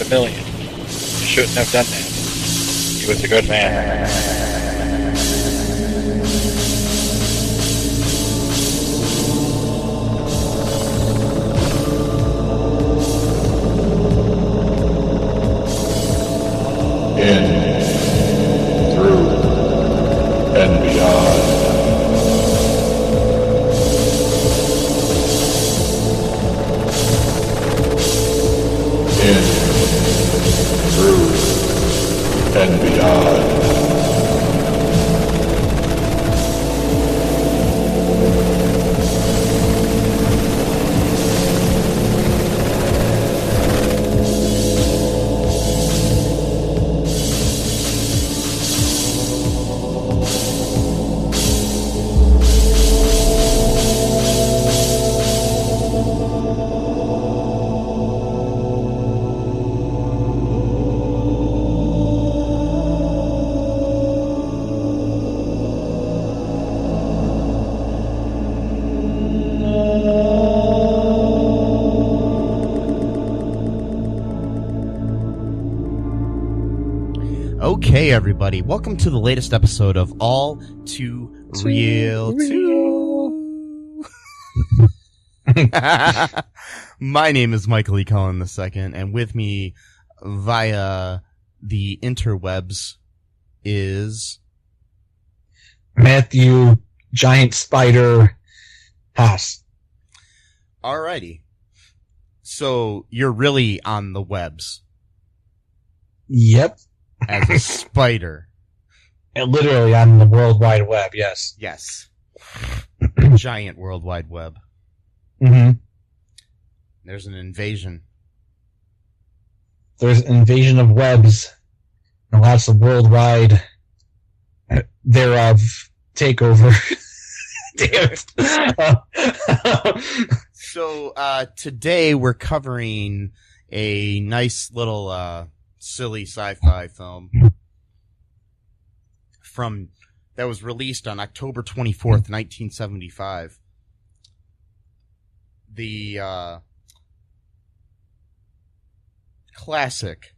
$1 million. You shouldn't have done that. He was a good man. In, through, and beyond. In, through, and beyond. Okay, everybody, welcome to the latest episode of All2ReelToo. My name is Michael E. Cullen II, and with me via the interwebs is Matthew Giant Spider Haas. Alrighty. So you're really on the webs. Yep. As a spider. And literally on the World Wide Web, yes. Yes. Giant World Wide Web. Mm-hmm. There's an invasion. There's an invasion of webs and lots of worldwide thereof takeover. Damn it. So, today we're covering a nice little, silly sci-fi film that was released on October 24th, 1975. The, classic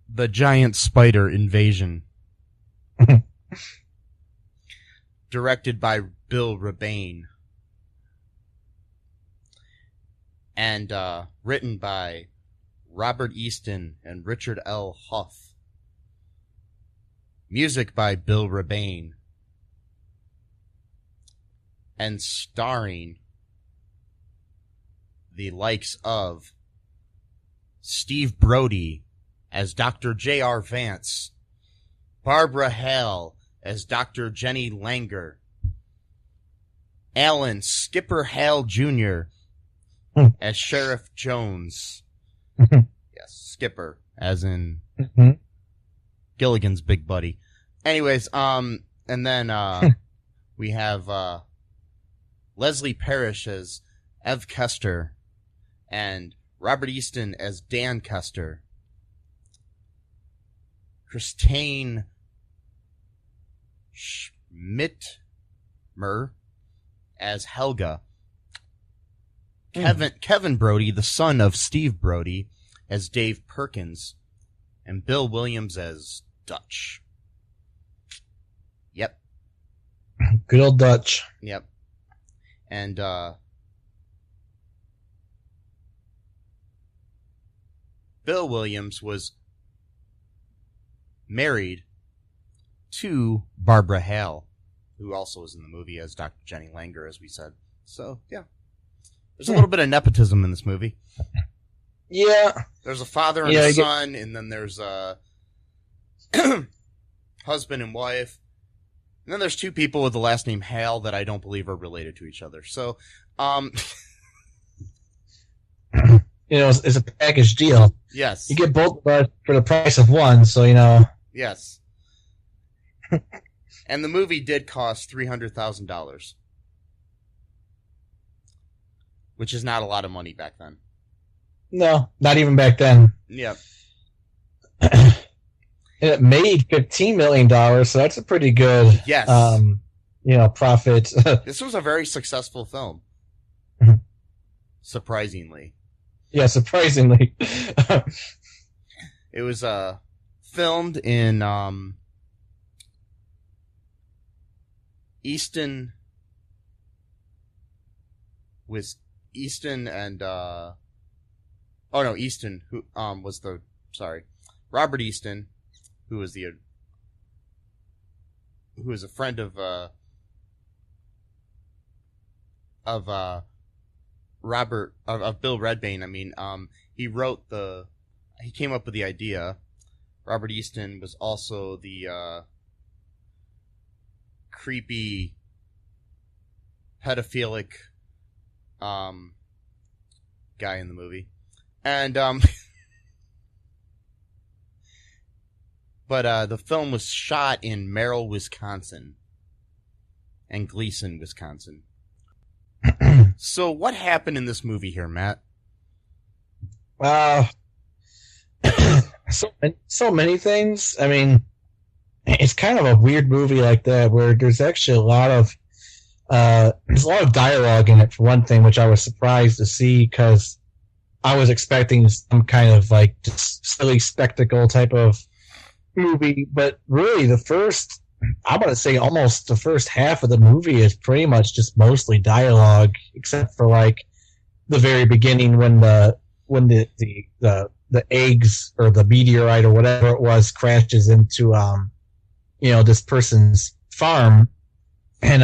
The Giant Spider Invasion. Directed by Bill Rebane. And, written by Robert Easton and Richard L. Huff. Music by Bill Rebane. And starring the likes of Steve Brodie as Dr. J.R. Vance, Barbara Hale as Dr. Jenny Langer, Alan Skipper Hale Jr. as Sheriff Jones. Yes, Skipper, as in Gilligan's big buddy. Anyways, and then we have Leslie Parrish as Ev Kester and Robert Easton as Dan Kester. Christiane Schmidtmer as Helga. Kevin Brodie, the son of Steve Brodie, as Dave Perkins, and Bill Williams as Dutch. Yep. Good old Dutch. Yep. And, Bill Williams was married to Barbara Hale, who also was in the movie as Dr. Jenny Langer, as we said. So, yeah. There's a little bit of nepotism in this movie. Yeah. There's a father and a son, and then there's a husband and wife. And then there's two people with the last name Hale that I don't believe are related to each other. So, it's a package deal. Yes. You get both of us for the price of one, so, Yes. And the movie did cost $300,000. Which is not a lot of money back then. No, not even back then. Yep. It made $15 million, so that's a pretty good, profit. This was a very successful film. Surprisingly. Yeah, surprisingly. It was filmed in Easton, Easton and Easton, who was the Robert Easton, who was a friend of Bill Redbane. I mean, he came up with the idea. Robert Easton was also the creepy pedophilic guy in the movie. And but the film was shot in Merrill, Wisconsin and Gleason, Wisconsin. So what happened in this movie here, Matt? So many things. I mean, it's kind of a weird movie like that where there's actually a lot of dialogue in it, for one thing, which I was surprised to see because I was expecting some kind of like just silly spectacle type of movie. But really, I'm going to say almost the first half of the movie is pretty much just mostly dialogue, except for like the very beginning when the eggs or the meteorite or whatever it was crashes into this person's farm, and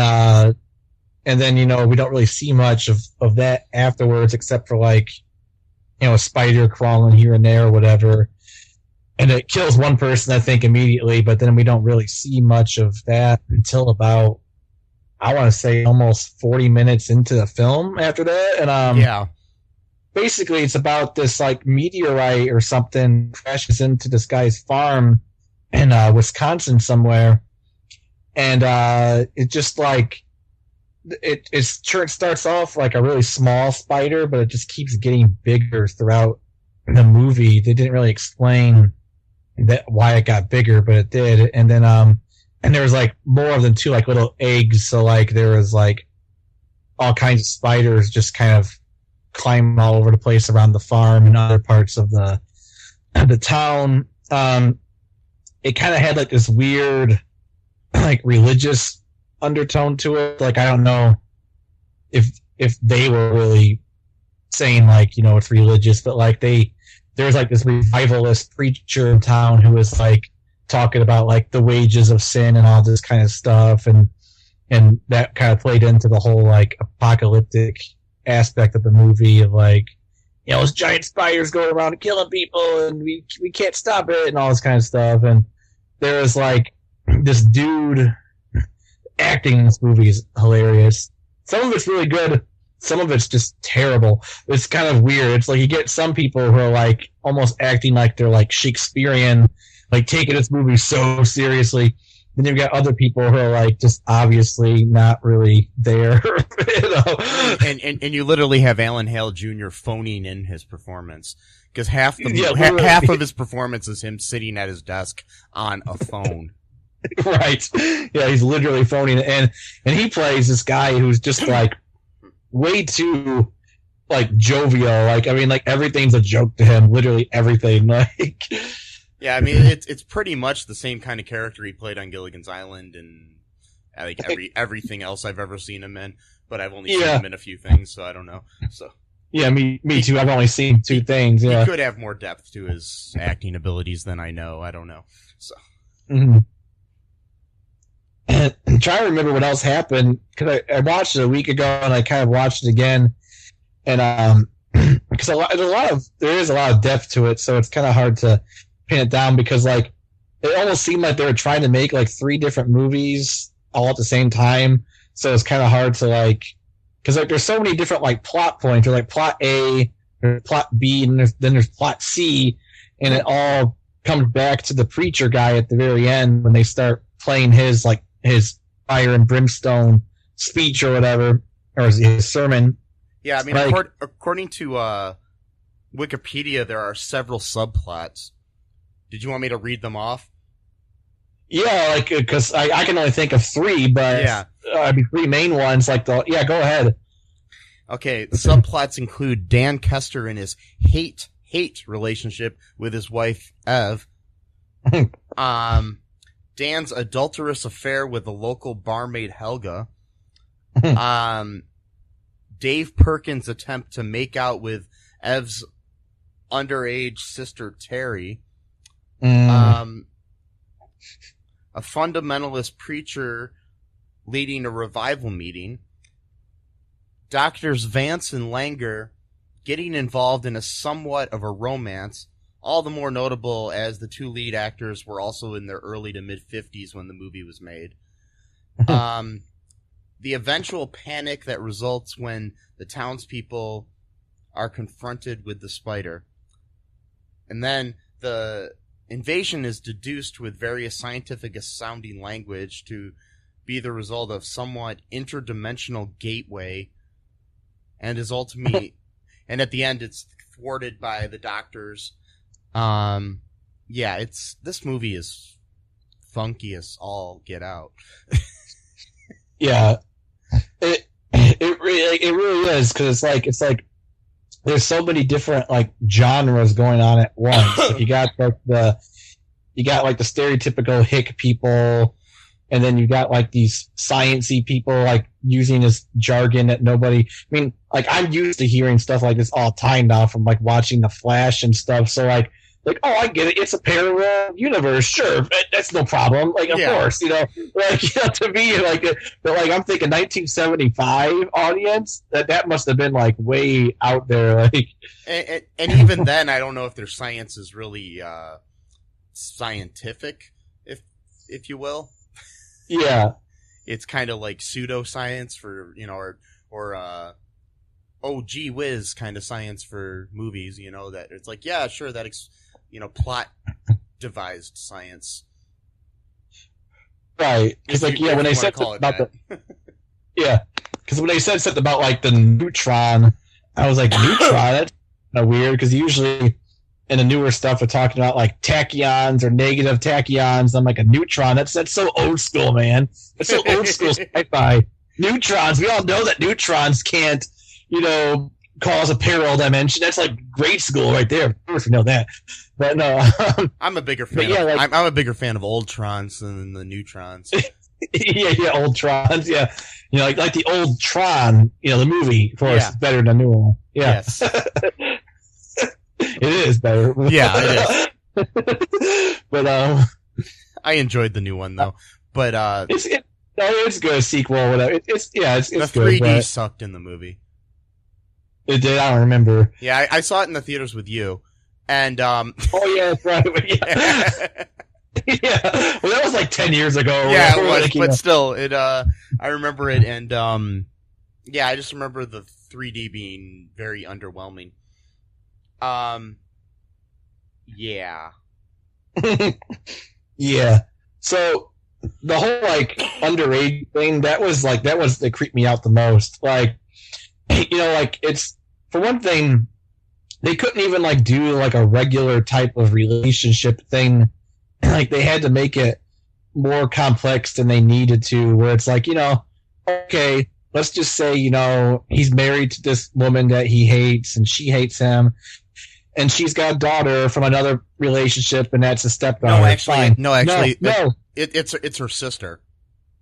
then we don't really see much of that afterwards, except for like a spider crawling here and there or whatever, and it kills one person I think immediately, but then we don't really see much of that until about, I want to say, almost 40 minutes into the film after that. And basically it's about this like meteorite or something crashes into this guy's farm in Wisconsin somewhere, and it just like it starts off like a really small spider, but it just keeps getting bigger throughout the movie. They didn't really explain why it got bigger, but it did. And then and there was like more than two like little eggs, so like there was like all kinds of spiders just kind of climbing all over the place around the farm and other parts of the town. It kind of had like this weird like religious undertone to it. Like, I don't know if they were really saying like, it's religious, but like there was like this revivalist preacher in town who was like talking about like the wages of sin and all this kind of stuff, and that kind of played into the whole like apocalyptic aspect of the movie of like, those giant spiders going around and killing people and we can't stop it and all this kind of stuff. And there was like this dude acting in this movie is hilarious. Some of it's really good, some of it's just terrible. It's kind of weird. It's like you get some people who are like almost acting like they're like Shakespearean, like taking this movie so seriously. Then you've got other people who are like just obviously not really there. And you literally have Alan Hale Jr. phoning in his performance, because half of his performance is him sitting at his desk on a phone. Right. Yeah, he's literally phoning it in, and he plays this guy who's just like way too like jovial. Like, I mean, like everything's a joke to him. Literally everything. Like. Yeah, I mean, it's pretty much the same kind of character he played on Gilligan's Island and like everything else I've ever seen him in. But I've only seen him in a few things, so I don't know. So yeah, me too. I've only seen two things. Yeah, he could have more depth to his acting abilities than I know. I don't know. So I'm trying to remember what else happened, because I watched it a week ago and I kind of watched it again, and because there is a lot of depth to it, so it's kind of hard to pin it down, because like it almost seemed like they were trying to make like 3 different movies all at the same time, so it's kind of hard to like, because like there's so many different like plot points, or like plot A or plot B, and then there's plot C, and it all comes back to the preacher guy at the very end when they start playing his fire and brimstone speech or whatever, or his sermon. Yeah, I mean, like, according to Wikipedia, there are several subplots. Did you want me to read them off? Yeah, like, because I can only think of 3, but yeah, 3 main ones. Like go ahead. Okay, the subplots include Dan Kester and his hate relationship with his wife, Ev. Dan's adulterous affair with the local barmaid, Helga. Dave Perkins' attempt to make out with Ev's underage sister, Terry. A fundamentalist preacher leading a revival meeting. Doctors Vance and Langer getting involved in a somewhat of a romance, all the more notable as the two lead actors were also in their early to mid-50s when the movie was made. The eventual panic that results when the townspeople are confronted with the spider. And then the invasion is deduced with various scientific-sounding language to be the result of somewhat interdimensional gateway, and is ultimately, and at the end it's thwarted by the doctors. This movie is funky as all get out. Yeah, it really is, because it's like there's so many different like genres going on at once. Like you got the stereotypical hick people, and then you got like these sciencey people like using this jargon that nobody. I mean, like I'm used to hearing stuff like this all the time now from like watching The Flash and stuff. So like, oh, I get it. It's a parallel universe. Sure. That's no problem. Like, of course, to me, but I'm thinking 1975 audience, that must have been like way out there. Like, and even then, I don't know if their science is really, scientific, if you will. Yeah. It's kind of like pseudoscience for, or oh, gee whiz kind of science for movies, that it's like, yeah, sure, that plot devised science. Right. Because when they said something about because when they said something about like the neutron, I was like, neutron? That's kind of weird, because usually in the newer stuff they're talking about like tachyons or negative tachyons. I'm like, a neutron? That's so old school, man. That's so old school sci-fi. Neutrons, we all know that neutrons can't, cause a parallel dimension. That's like grade school right there. Of course we know that. But no, I'm a bigger fan. I'm a bigger fan of Oldtrons than the neutrons. yeah, Oldtrons. Yeah, like the old Tron. The movie, of course, is better than the new one. Yeah. Yes, it is better. Yeah, it is. But I enjoyed the new one though. But it's good. A sequel, or whatever. It's the good. 3D sucked in the movie. It did. I don't remember. Yeah, I saw it in the theaters with you. And oh yeah, that's right. Yeah. Yeah. Well, that was like 10 years ago. Yeah, it was, but still, I remember it, and I just remember the 3D being very underwhelming. Yeah. Yeah. So the whole like underage thing, that creeped me out the most. Like, like it's, for one thing, they couldn't even like do like a regular type of relationship thing. Like they had to make it more complex than they needed to, where it's like, okay, let's just say, he's married to this woman that he hates and she hates him, and she's got a daughter from another relationship, and that's a stepdaughter. No, it's her sister.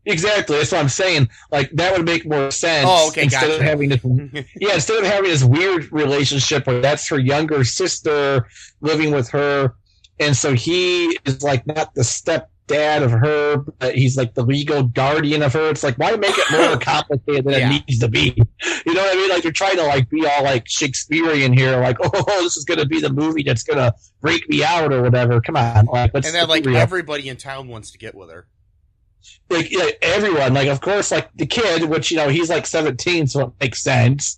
Exactly, that's what I'm saying. Like that would make more sense. Oh, okay, instead of having this, instead of having this weird relationship where that's her younger sister living with her, and so he is like not the stepdad of her, but he's like the legal guardian of her. It's like, why make it more complicated than it needs to be? You know what I mean? Like they're trying to like be all like Shakespearean here, like, oh, this is gonna be the movie that's gonna break me out or whatever. Come on, like, and then like everybody in town wants to get with her. Like everyone, like of course, like the kid, which he's like 17, so it makes sense.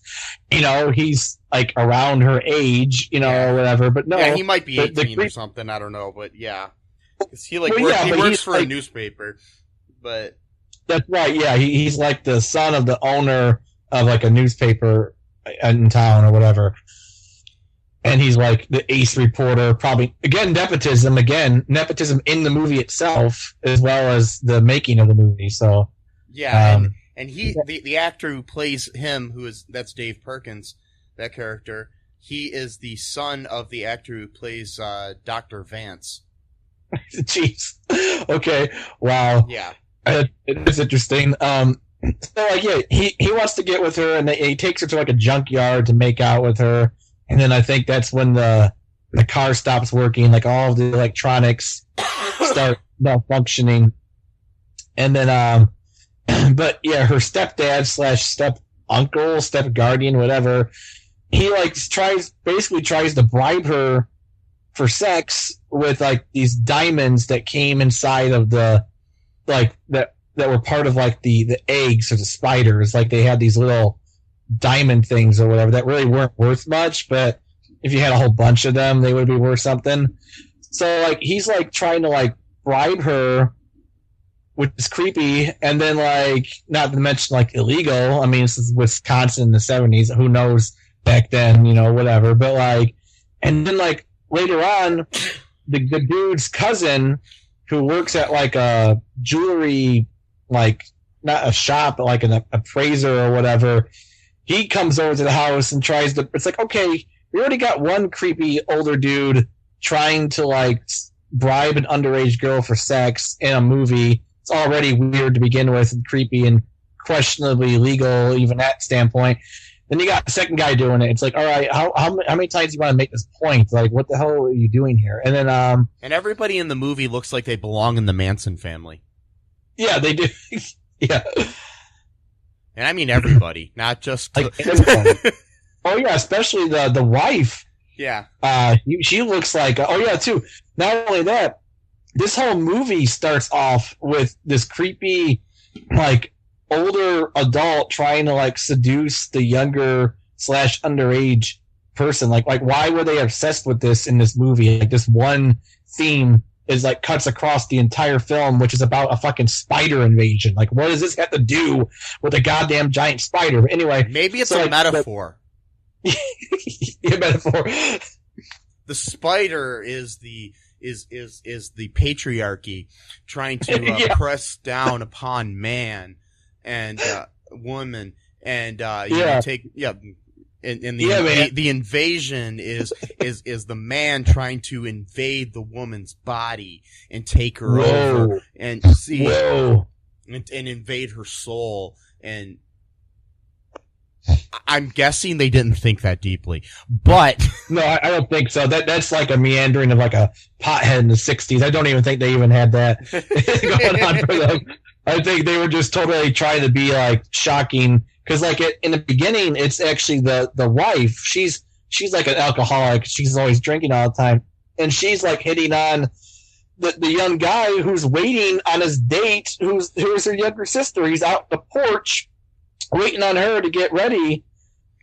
He's like around her age, or whatever. But no, he might be 18 or something. I don't know, but yeah, he works for a newspaper. But that's right. Yeah, he's like the son of the owner of like a newspaper in town or whatever. And he's like the ace reporter, probably, nepotism in the movie itself, as well as the making of the movie. So, yeah, And the actor who plays him, that's Dave Perkins, that character, he is the son of the actor who plays Dr. Vance. Jeez. Okay. Wow. Yeah. It is interesting. So like, yeah, he wants to get with her, and he takes her to like a junkyard to make out with her, and then I think that's when the car stops working, like all of the electronics start malfunctioning, and then but yeah, her stepdad / step uncle, step guardian, whatever, he like tries to bribe her for sex with like these diamonds that came inside of the like that were part of like the eggs or the spiders. Like they had these little diamond things or whatever that really weren't worth much, but if you had a whole bunch of them, they would be worth something. So like he's like trying to like bribe her, which is creepy, and then like not to mention like illegal. I mean, this is Wisconsin in the 70s. Who knows back then, whatever. But like, and then like later on, the dude's cousin who works at like a jewelry, like not a shop, but like an appraiser or whatever, he comes over to the house and tries to. It's like, okay, we already got one creepy older dude trying to like bribe an underage girl for sex in a movie. It's already weird to begin with and creepy and questionably legal, even at standpoint. Then you got the second guy doing it. It's like, all right, how many times do you want to make this point? Like, what the hell are you doing here? And then, and everybody in the movie looks like they belong in the Manson family. Yeah, they do. Yeah. And I mean everybody, not just like everybody. Oh yeah, especially the wife. Yeah. She looks like, oh yeah, too. Not only that, this whole movie starts off with this creepy, like, older adult trying to, like, seduce the younger / underage person. Like, why were they obsessed with this in this movie? Like, this one theme is, like, cuts across the entire film, which is about a fucking spider invasion. Like, what does this have to do with a goddamn giant spider? But anyway. Maybe it's a metaphor. Yeah, metaphor. The spider is the patriarchy trying to press down upon man and woman, and the invasion is the man trying to invade the woman's body and take her over and and invade her soul. And I'm guessing they didn't think that deeply, but no, I don't think so. That's like a meandering of like a pothead in the 60s. I don't even think they even had that going on for them. I think they were just totally trying to be like shocking, because like in the beginning, it's actually the wife. She's like an alcoholic. She's always drinking all the time, and she's like hitting on the young guy who's waiting on his date, who's her younger sister. He's out on the porch waiting on her to get ready,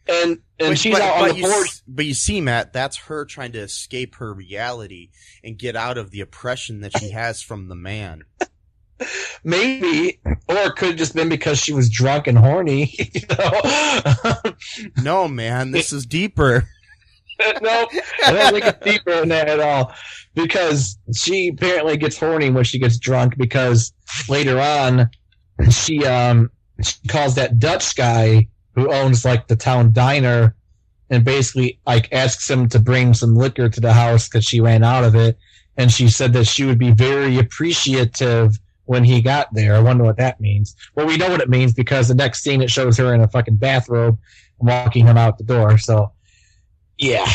and she's out on the porch. But you see, Matt, that's her trying to escape her reality and get out of the oppression that she has from the man. Maybe, or it could have just been because she was drunk and horny. No, man, this is deeper. No, I don't think it's deeper than that at all. Because she apparently gets horny when she gets drunk, because later on she calls that Dutch guy who owns like the town diner and basically like asks him to bring some liquor to the house because she ran out of it, and she said that she would be very appreciative when he got there. I wonder what that means. Well, we know what it means, because the next scene it shows her in a fucking bathrobe walking him out the door. So yeah,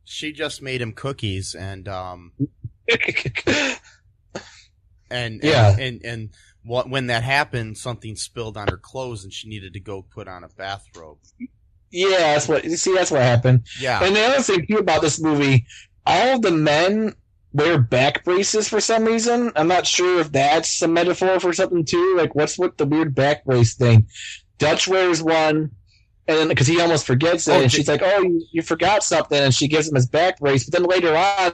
she just made him cookies and when that happened, something spilled on her clothes and she needed to go put on a bathrobe. Yeah, that's what happened. Yeah. And the other thing too about this movie, all of the men wear back braces for some reason. I'm not sure if that's a metaphor for something too. Like, what's with the weird back brace thing? Dutch wears one, and then because he almost forgets it, and she's like, "Oh, you forgot something," and she gives him his back brace. But then later on,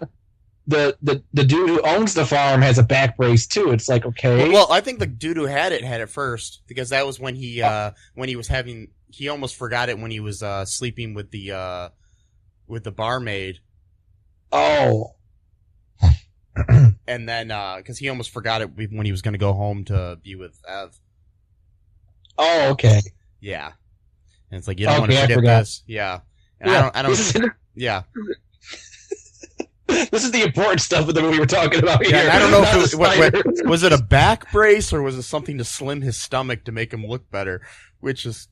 the dude who owns the farm has a back brace too. It's like, okay. Well, I think the dude who had it first, because that was when he was having. He almost forgot it when he was sleeping with the barmaid. Oh. And then, because he almost forgot it when he was going to go home to be with Ev. Oh, okay. Yeah. And it's like, you don't want Okay, to I forget forgot. this. Yeah. And Yeah. I don't, yeah. This is the important stuff that we were talking about here. Yeah, and I don't know Not if the it, spider. was it a back brace or was it something to slim his stomach to make him look better? Which is,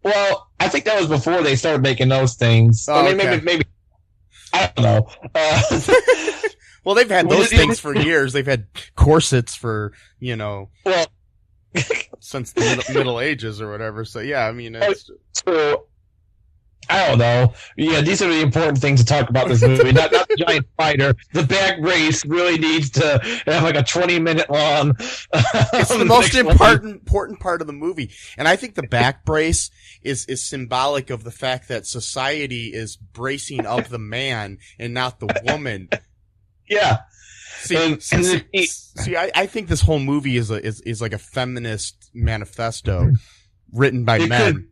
Well, I think that was before they started making those things. Oh, I mean, okay. maybe. I don't know. well, they've had Well, those things for years. They've had corsets for, Well, since the Middle Ages or whatever. So yeah, I mean, it's, so I don't know. Yeah, these are the important things to talk about this movie. not the giant spider. The back race really needs to have like a 20-minute long. it's the most important part of the movie. And I think the back brace is symbolic of the fact that society is bracing up the man and not the woman. Yeah. See, I think this whole movie is like a feminist manifesto written by men.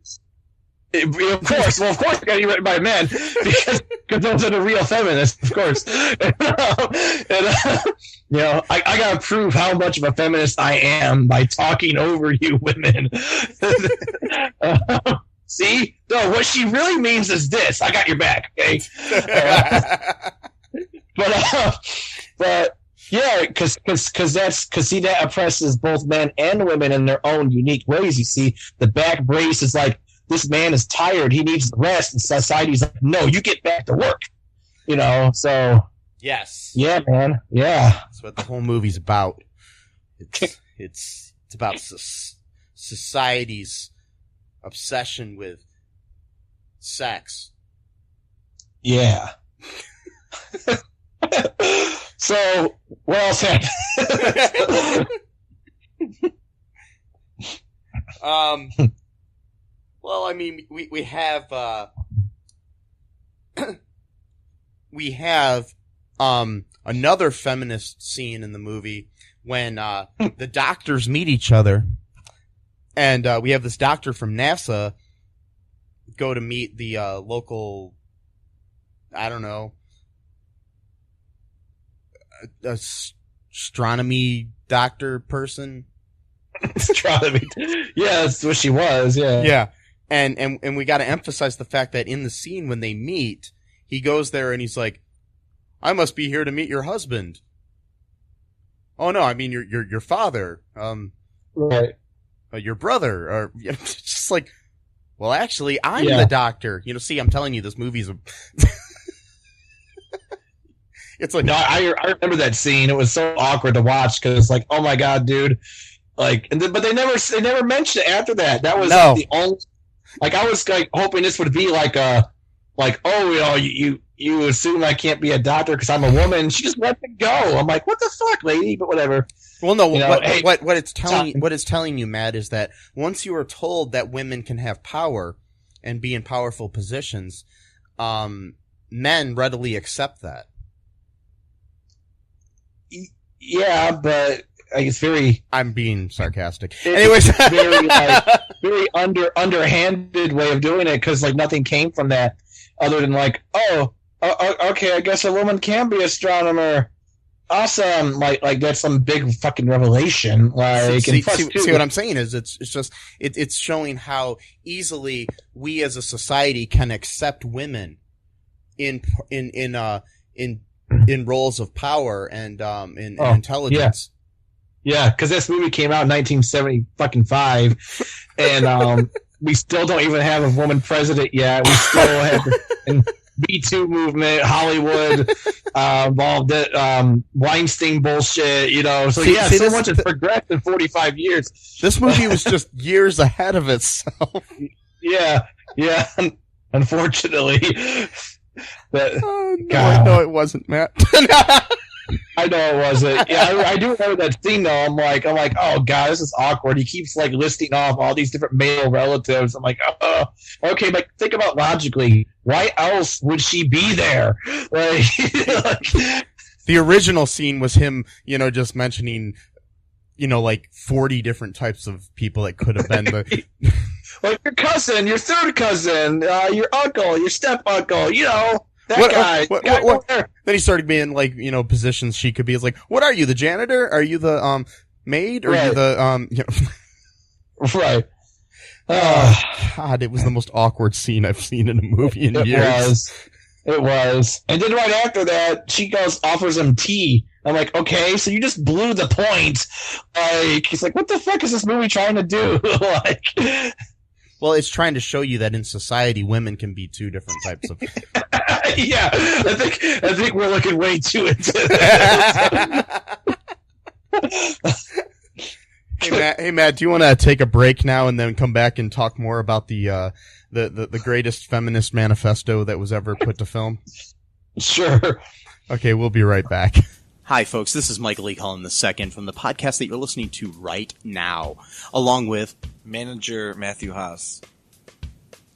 Of course, it got to be written by men because those are the real feminists, of course. I got to prove how much of a feminist I am by talking over you women. See? No, what she really means is this. I got your back, okay? But yeah, because that oppresses both men and women in their own unique ways. You see, the back brace is like, this man is tired, he needs rest, and society's like, no, you get back to work. So Yes. yeah, man, yeah. That's what the whole movie's about. It's about society's obsession with sex. Yeah. So, what else happened? Well, I mean, we have another feminist scene in the movie when the doctors meet each other, and we have this doctor from NASA go to meet the local, I don't know, astronomy doctor person. Astronomy. Yeah, that's what she was. Yeah. Yeah. And we got to emphasize the fact that in the scene when they meet, he goes there and he's like, I must be here to meet your husband. Oh no, I mean your father. Right. Your brother, or just like, well, actually, I'm Yeah. the doctor. See, I'm telling you, this movie's a. It's like, No, I remember that scene. It was so awkward to watch because it's like, oh my god, dude. Like, but they never mentioned it after that. That was the only. Like, I was like hoping this would be like you assume I can't be a doctor because I'm a woman. She just let it go. I'm like, what the fuck, lady? But whatever. well, no. Hey, what it's telling you, Matt, is that once you are told that women can have power and be in powerful positions, men readily accept that. Yeah, but it's very. I'm being sarcastic. Anyways, Very underhanded way of doing it because like nothing came from that other than like, okay, I guess a woman can be astronomer. Awesome, like that's some big fucking revelation. Like, see and plus what I'm saying is it's showing how easily we as a society can accept women in roles of power and in intelligence. Yeah, because this movie came out in 1975, and we still don't even have a woman president yet. We still have the B2 movement, Hollywood, Weinstein bullshit, So so much has progressed in 45 years. This movie was just years ahead of itself. Yeah, unfortunately. But, no, it wasn't, Matt. I know it wasn't. Yeah, I do remember that scene though. I'm like, oh god, this is awkward. He keeps like listing off all these different male relatives. I'm like, okay, but think about logically. Why else would she be there? Like the original scene was him, just mentioning, like 40 different types of people that could have been the. Like your cousin, your third cousin, your uncle, your step uncle, that guy. What? Then he started being like, positions she could be. It's like, what are you, the janitor? Are you the maid? Or are you the Right. God, it was the most awkward scene I've seen in a movie in years. It was. And then right after that, she offers him tea. I'm like, okay, so you just blew the point. Like, he's like, what the fuck is this movie trying to do? Like, well, it's trying to show you that in society, women can be two different types of. Yeah, I think we're looking way too into that. Hey Matt, do you want to take a break now and then come back and talk more about the greatest feminist manifesto that was ever put to film? Sure. Okay, we'll be right back. Hi, folks. This is Michael E. Cullen II from the podcast that you're listening to right now, along with manager Matthew Haas.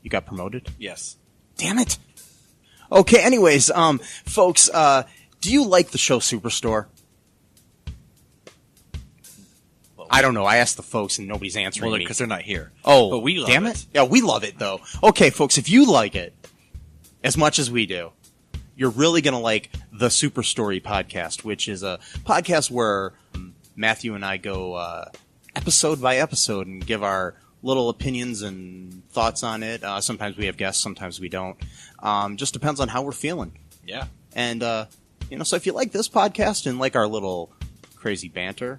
You got promoted? Yes. Damn it. Okay. Anyways, folks, do you like the show Superstore? I don't know. I asked the folks and nobody's answering me. Because they're not here. Oh, but we love damn it. Yeah, we love it, though. Okay, folks, if you like it as much as we do, you're really going to like the Super Story podcast, which is a podcast where Matthew and I go episode by episode and give our little opinions and thoughts on it. Sometimes we have guests, sometimes we don't. Just depends on how we're feeling. Yeah. And, so if you like this podcast and like our little crazy banter,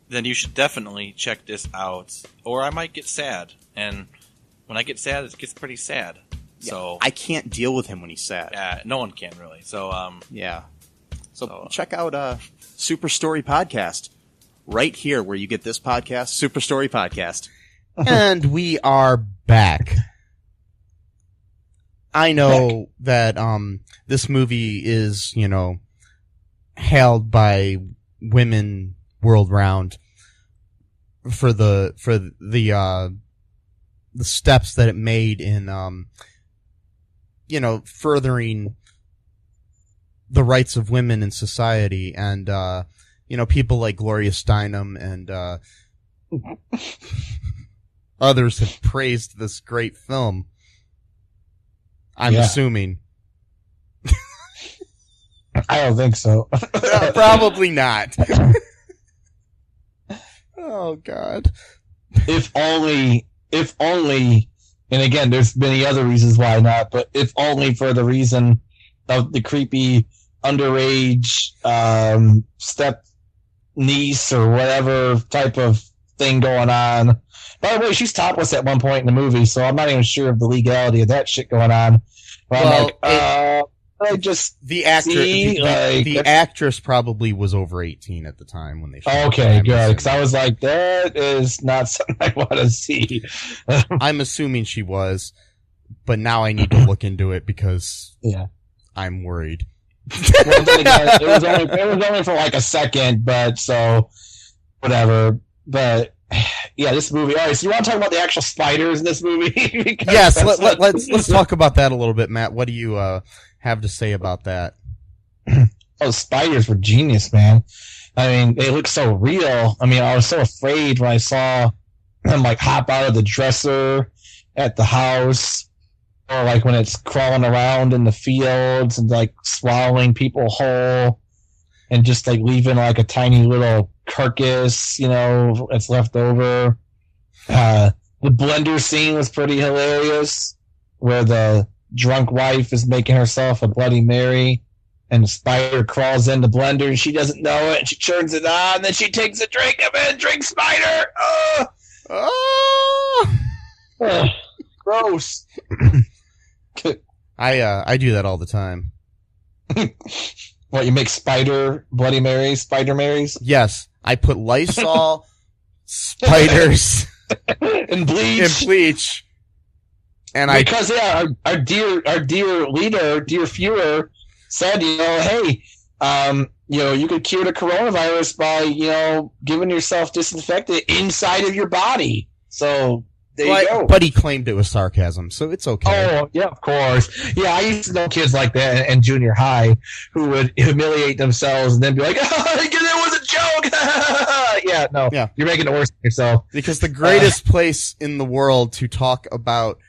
then you should definitely check this out. Or I might get sad. And when I get sad, it gets pretty sad. Yeah, so I can't deal with him when he's sad. Yeah, no one can really. So yeah. So check out Super Story Podcast right here where you get this podcast, Super Story Podcast. And we are back. I know that this movie is, hailed by women world round for the steps that it made in furthering the rights of women in society, and people like Gloria Steinem and others have praised this great film. I'm assuming. I don't think so. Probably not. Oh God. If only, and again, there's many other reasons why not, but if only for the reason of the creepy underage step niece or whatever type of thing going on. By the way, she's topless at one point in the movie, so I'm not even sure of the legality of that shit going on. But well, I just the actress, the actress probably was over 18 at the time when they shot. Okay, good, because I was like, that is not something I want to see. I'm assuming she was, but now I need to look into it because I'm worried. Well, then again, it was only for like a second, but so whatever. But yeah, this movie. All right, so you want to talk about the actual spiders in this movie? Yes, let's talk about that a little bit, Matt. What do you have to say about that? Those spiders were genius, man. I mean, they look so real. I mean, I was so afraid when I saw them like hop out of the dresser at the house, or like when it's crawling around in the fields and like swallowing people whole, and just like leaving like a tiny little carcass, that's left over. The blender scene was pretty hilarious, where the drunk wife is making herself a Bloody Mary, and the spider crawls in the blender, and she doesn't know it, and she turns it on, and then she takes a drink of it, and drinks spider. Gross. I do that all the time. What, you make spider Bloody Marys, Spider Marys? Yes, I put Lysol, spiders, and bleach. And because our dear leader, dear Fuhrer, said, hey, you could cure the coronavirus by, giving yourself disinfectant inside of your body. So there you go. But he claimed it was sarcasm, so it's okay. Oh, yeah, of course. Yeah, I used to know kids like that in junior high who would humiliate themselves and then be like, it was a joke. Yeah, no. Yeah. You're making it worse for yourself. Because the greatest place in the world to talk about,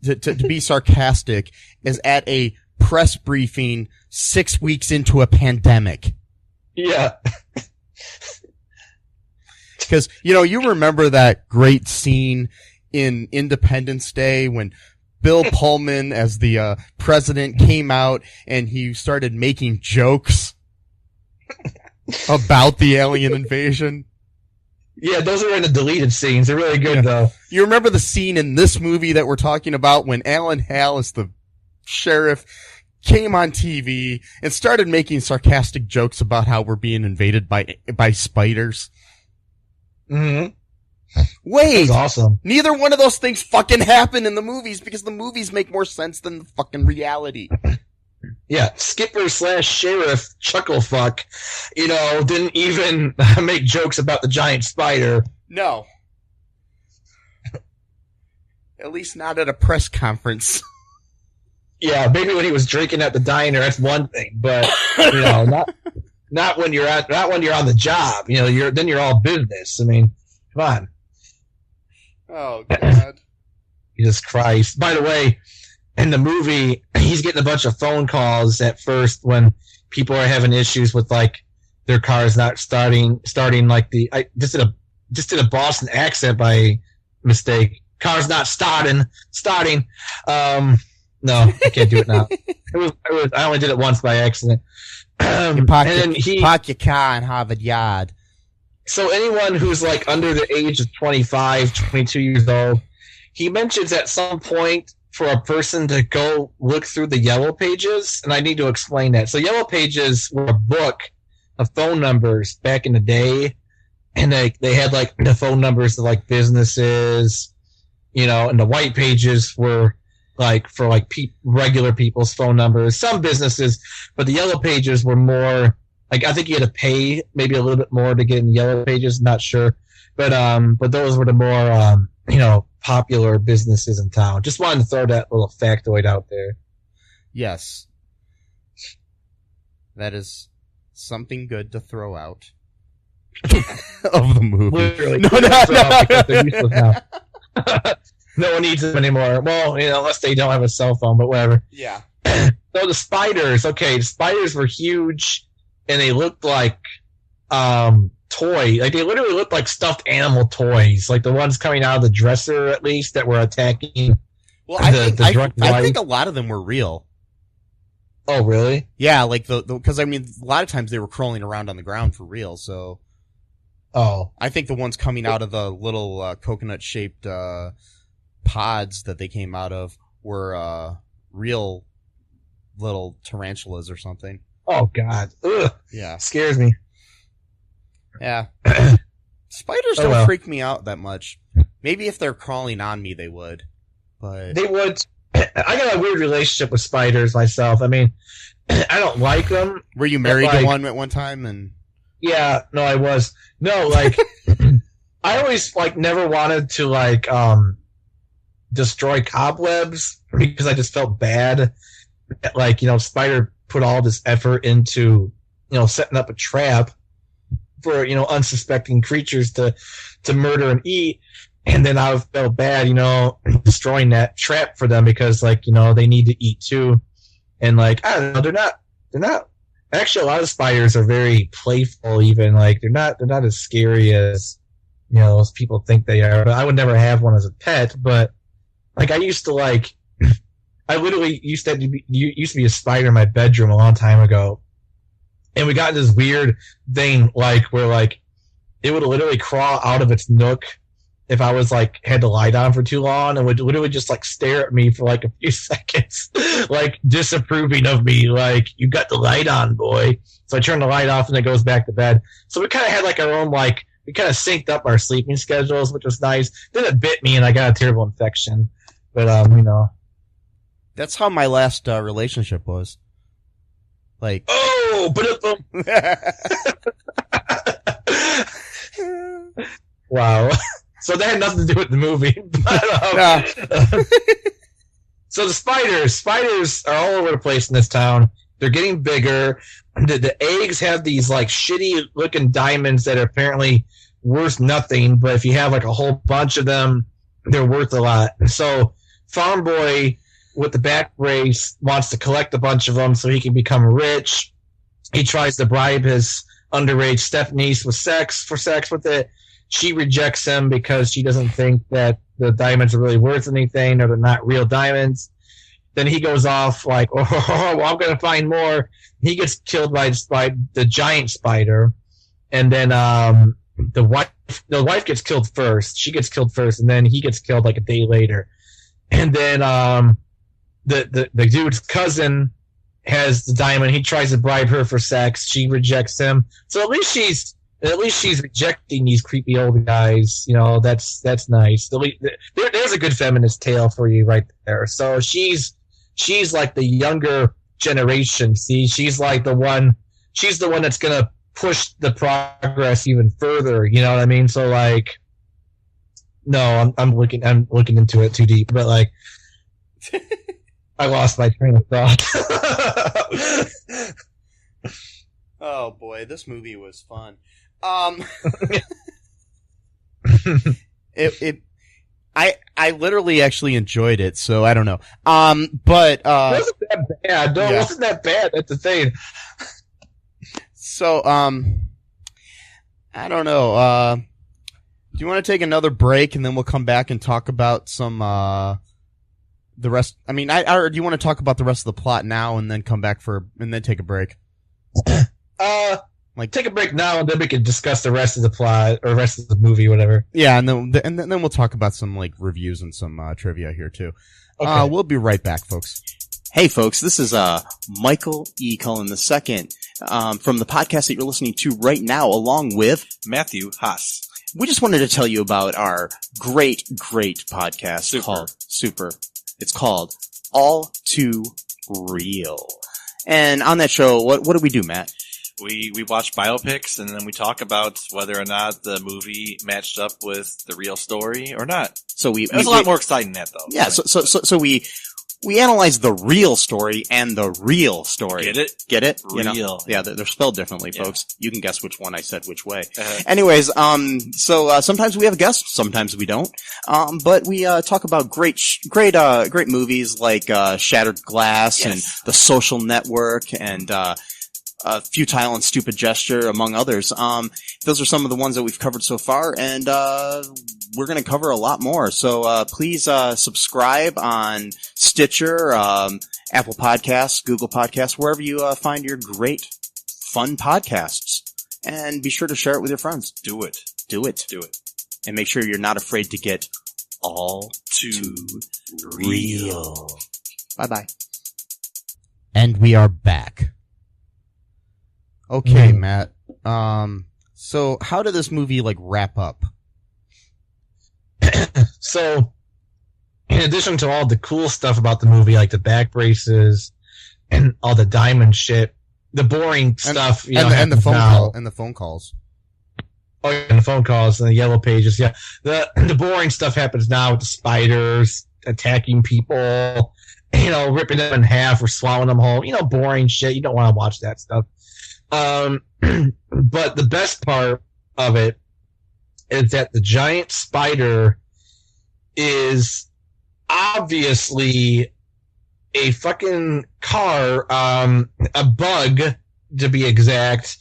to be sarcastic, is at a press briefing 6 weeks into a pandemic. Yeah. Because, you remember that great scene in Independence Day when Bill Pullman, as the president, came out and he started making jokes about the alien invasion? Yeah, those are in the deleted scenes. They're really good, though. You remember the scene in this movie that we're talking about when Alan Hale, as the sheriff, came on TV and started making sarcastic jokes about how we're being invaded by spiders? Mm-hmm. Wait! That's awesome. Neither one of those things fucking happen in the movies because the movies make more sense than the fucking reality. Yeah, Skipper/Sheriff Chucklefuck, didn't even make jokes about the giant spider. No. At least not at a press conference. Yeah, maybe when he was drinking at the diner, that's one thing, but not when you're on the job. You're all business. I mean, come on. Oh God. Jesus Christ. By the way, in the movie, he's getting a bunch of phone calls at first when people are having issues with their cars not starting. I just did a Boston accent by mistake. Car's not starting. No, I can't do it now. I only did it once by accident. You park your car in Harvard Yard. So anyone who's under the age of 25, 22 years old, he mentions at some point for a person to go look through the Yellow Pages, and I need to explain that. So Yellow Pages were a book of phone numbers back in the day, and they had the phone numbers of businesses, and the White Pages were for regular people's phone numbers, some businesses, but the Yellow Pages were more I think you had to pay maybe a little bit more to get in the Yellow Pages, not sure, but those were the more popular businesses in town. Just wanted to throw that little factoid out there. Yes. That is something good to throw out of the movie. Literally. No. Because they're useless now. No one needs them anymore. Well, unless they don't have a cell phone, but whatever. Yeah. So the spiders, the spiders were huge, and they looked like toy. They literally looked like stuffed animal toys, like the ones coming out of the dresser, at least, that were attacking. Well, I think a lot of them were real. Oh, really? Yeah, because a lot of times they were crawling around on the ground for real. So, I think the ones coming out of the little coconut-shaped pods that they came out of were real little tarantulas or something. Oh God! Ugh. Yeah, scares me. Yeah, spiders don't freak me out that much. Maybe if they're crawling on me, they would. But they would. I got a weird relationship with spiders myself. I mean, I don't like them. Were you married to one at one time? And yeah, no, I was. No, I always never wanted to destroy cobwebs because I just felt bad. Spider put all this effort into setting up a trap for unsuspecting creatures to murder and eat, and then I felt bad destroying that trap for them because they need to eat too, and I don't know, they're not actually, a lot of spiders are very playful, even they're not as scary as as people think they are. But I would never have one as a pet, but I used to I literally used to be a spider in my bedroom a long time ago. And we got this weird thing, where it would literally crawl out of its nook if I was had the light on for too long, and would literally just stare at me for a few seconds, disapproving of me, you got the light on, boy. So I turn the light off and it goes back to bed. So we kind of had our own, we kind of synced up our sleeping schedules, which was nice. Then it bit me and I got a terrible infection. But, That's how my last relationship was. Oh, but wow. So that had nothing to do with the movie. But, so the spiders are all over the place in this town. They're getting bigger. The eggs have these shitty looking diamonds that are apparently worth nothing, but if you have a whole bunch of them, they're worth a lot. So Farm Boy with the back brace wants to collect a bunch of them so he can become rich. He tries to bribe his underage stepniece with sex with it. she rejects him because she doesn't think that the diamonds are really worth anything or they're not real diamonds. Then he goes off like, oh, well, I'm going to find more. He gets killed by the giant spider. And then the wife gets killed first. She gets killed first, and then he gets killed like a day later. And then the dude's cousin has the diamond. He tries to bribe her for sex. She rejects him. So at least she's rejecting these creepy old guys. You know, that's nice. There's a good feminist tale for you right there. So she's like the younger generation. See, she's like the one. She's the one that's gonna push the progress even further. You know what I mean? So like, no, I'm looking into it too deep, but like, I lost my train of thought. Oh boy, this movie was fun. I literally actually enjoyed it, so I don't know. But it wasn't that bad. No, it wasn't that bad. That's the thing. So, I don't know. Do you want to take another break and then we'll come back and talk about some the rest? I mean, or do you want to talk about the rest of the plot now and then come back and then take a break? Like take a break now and then we can discuss the rest of the plot or rest of the movie, whatever. Yeah, and then we'll talk about some like reviews and some trivia here too. Okay. We'll be right back, folks. Hey, folks, this is Michael E. Cullen II from the podcast that you're listening to right now, along with Matthew Haas. We just wanted to tell you about our great podcast called Super. It's called All Too Real. And on that show, what do we do, Matt? We watch biopics and then we talk about whether or not the movie matched up with the real story or not. So it was a lot more exciting than that, though. Yeah, so we analyze the real story and the real story. Get it? Get it? Real. You know? Yeah, they're spelled differently, folks. You can guess which one I said which way. Anyways, so sometimes we have guests, sometimes we don't. But we talk about great movies like Shattered Glass and The Social Network and Futile and Stupid Gesture, among others. Those are some of the ones that we've covered so far, and we're going to cover a lot more. So please subscribe on Stitcher, Apple Podcasts, Google Podcasts, wherever you find your great, fun podcasts. And be sure to share it with your friends. Do it. And make sure you're not afraid to get all too real. Bye-bye. And we are back. Okay, Matt. So how did this movie like wrap up? So, in addition to all the cool stuff about the movie, like the back braces and all the diamond shit, the boring stuff, and the phone calls. Oh, yeah, and the phone calls and the yellow pages. Yeah, the boring stuff happens now with the spiders attacking people, ripping them in half or swallowing them whole. Boring shit. You don't want to watch that stuff. But the best part of it is that the giant spider is obviously a fucking car, a bug to be exact,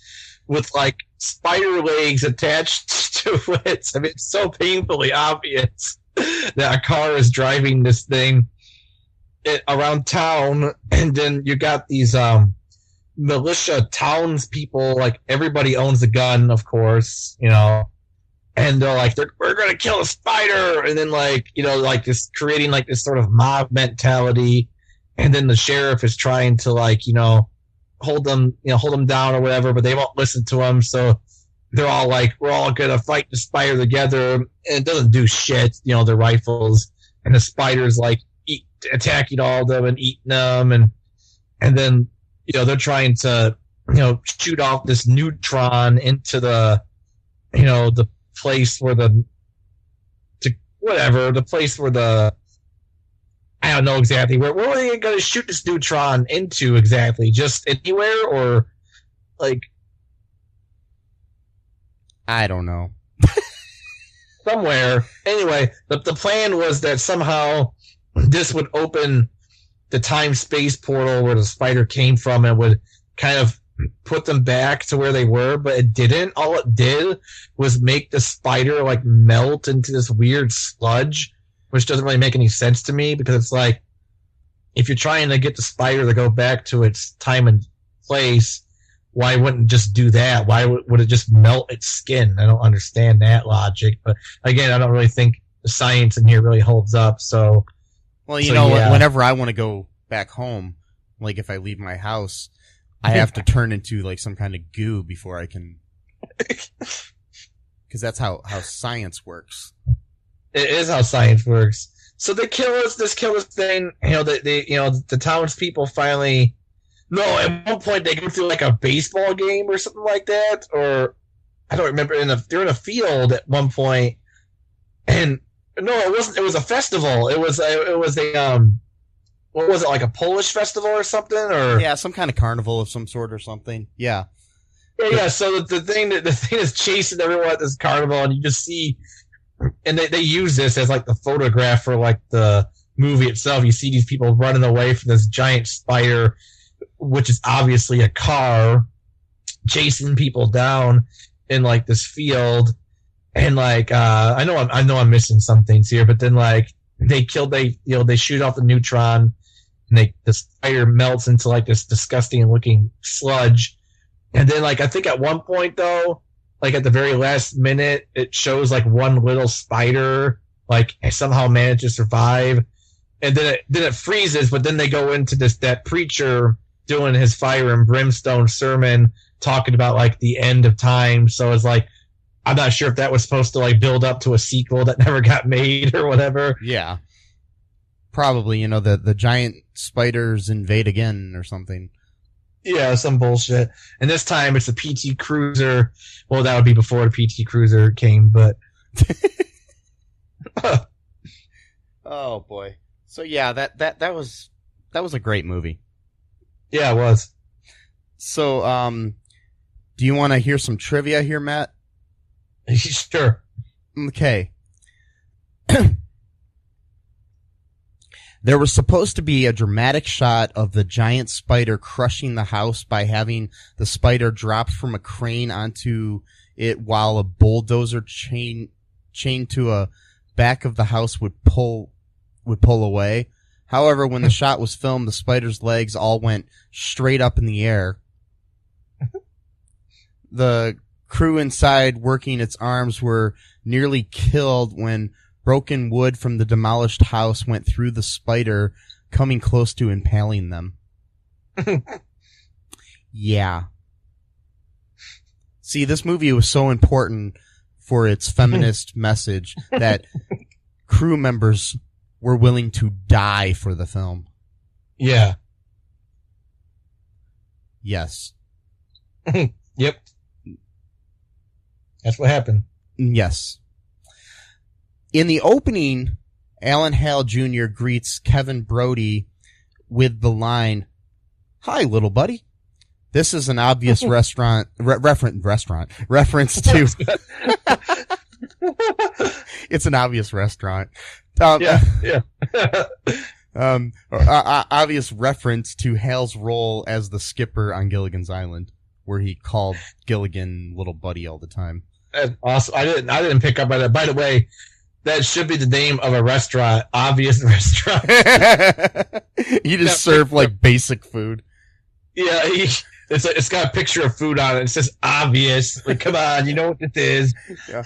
with like spider legs attached to it. I mean, it's so painfully obvious that a car is driving this thing around town, and then you got these militia townspeople, like everybody owns a gun, of course, and they're like, we're gonna kill a spider, and then like this creating like this sort of mob mentality, and then the sheriff is trying to like hold them down or whatever, but they won't listen to him, so they're all like, we're all gonna fight the spider together, and it doesn't do shit, their rifles, and the spider's like attacking all of them and eating them, and then they're trying to shoot off this neutron into the the place where the place where the I don't know exactly where are they going to shoot this neutron into exactly? Just anywhere, or like I don't know. Somewhere. Anyway, the plan was that somehow this would open the time-space portal where the spider came from, and would kind of put them back to where they were, but it didn't. All it did was make the spider like melt into this weird sludge, which doesn't really make any sense to me because it's like if you're trying to get the spider to go back to its time and place, why wouldn't it just do that? Why would it just melt its skin? I don't understand that logic. But again, I don't really think the science in here really holds up. So, well, whenever I want to go back home, like if I leave my house, I have to turn into like some kind of goo before I can, because that's how science works. It is how science works. So they kill this thing. The townspeople finally. No, at one point they go through like a baseball game or something like that, or I don't remember. They're in a field at one point, and no, it wasn't. It was a festival. It was a what was it, like a Polish festival or something, or yeah, some kind of carnival of some sort or something. Yeah. Yeah. So the thing is chasing everyone at this carnival, and you just see, and they use this as like the photograph for like the movie itself. You see these people running away from this giant spider, which is obviously a car, chasing people down in like this field, and like I know I'm missing some things here, but then like they shoot off the neutron, and the spider melts into like this disgusting looking sludge, and then like I think at one point though, like at the very last minute, it shows like one little spider like somehow managed to survive, and then it freezes, but then they go into that preacher doing his fire and brimstone sermon talking about like the end of time. So it's like, I'm not sure if that was supposed to like build up to a sequel that never got made or whatever. Yeah. Probably, the giant spiders invade again or something. Yeah, some bullshit. And this time it's a PT Cruiser. Well, that would be before the PT Cruiser came, but. Oh boy. So yeah, that was a great movie. Yeah, it was. So, do you want to hear some trivia here, Matt? Sure. Okay. There was supposed to be a dramatic shot of the giant spider crushing the house by having the spider dropped from a crane onto it while a bulldozer chained to a back of the house would pull away. However, when the shot was filmed, the spider's legs all went straight up in the air. The crew inside working its arms were nearly killed when broken wood from the demolished house went through the spider, coming close to impaling them. Yeah. See, this movie was so important for its feminist message that crew members were willing to die for the film. Yeah. Yes. Yep. That's what happened. Yes. In the opening, Alan Hale Jr. greets Kevin Brodie with the line, "Hi, little buddy." This is an obvious reference to. It's an obvious restaurant. Obvious reference to Hale's role as the skipper on Gilligan's Island, where he called Gilligan little buddy all the time. That's awesome. I didn't pick up on that. By the way, that should be the name of a restaurant. Obvious restaurant. You just serve like basic food. Yeah, it's got a picture of food on it. It says obvious. Like, come on, you know what this is. Yeah.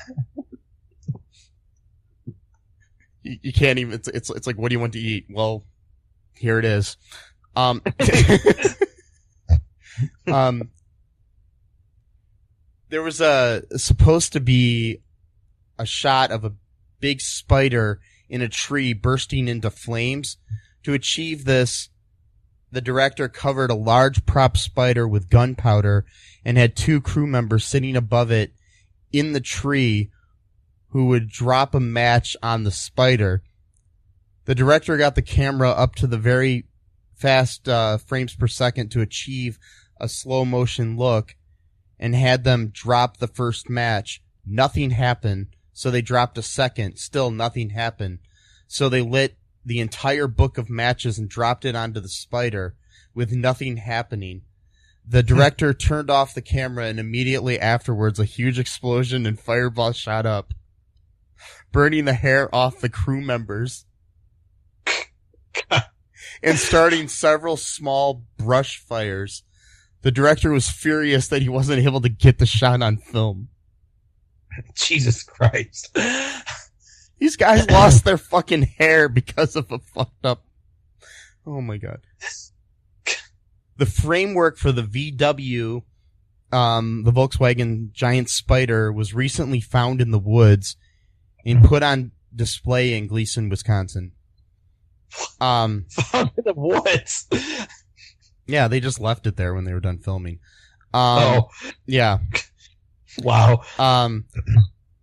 You can't even. It's like, what do you want to eat? Well, here it is. There was supposed to be a shot of a big spider in a tree bursting into flames. To achieve this, the director covered a large prop spider with gunpowder and had 2 crew members sitting above it in the tree who would drop a match on the spider. The director got the camera up to the very fast frames per second to achieve a slow motion look and had them drop the first match. Nothing happened, so they dropped a second. Still nothing happened. So they lit the entire book of matches and dropped it onto the spider with nothing happening. The director turned off the camera, and immediately afterwards, a huge explosion and fireball shot up, burning the hair off the crew members and starting several small brush fires. The director was furious that he wasn't able to get the shot on film. Jesus Christ. These guys lost their fucking hair because of a fucked up... Oh my god. The framework for the VW, the Volkswagen Giant Spider, was recently found in the woods and put on display in Gleason, Wisconsin. Found in the woods? Yeah, they just left it there when they were done filming. Yeah. Wow.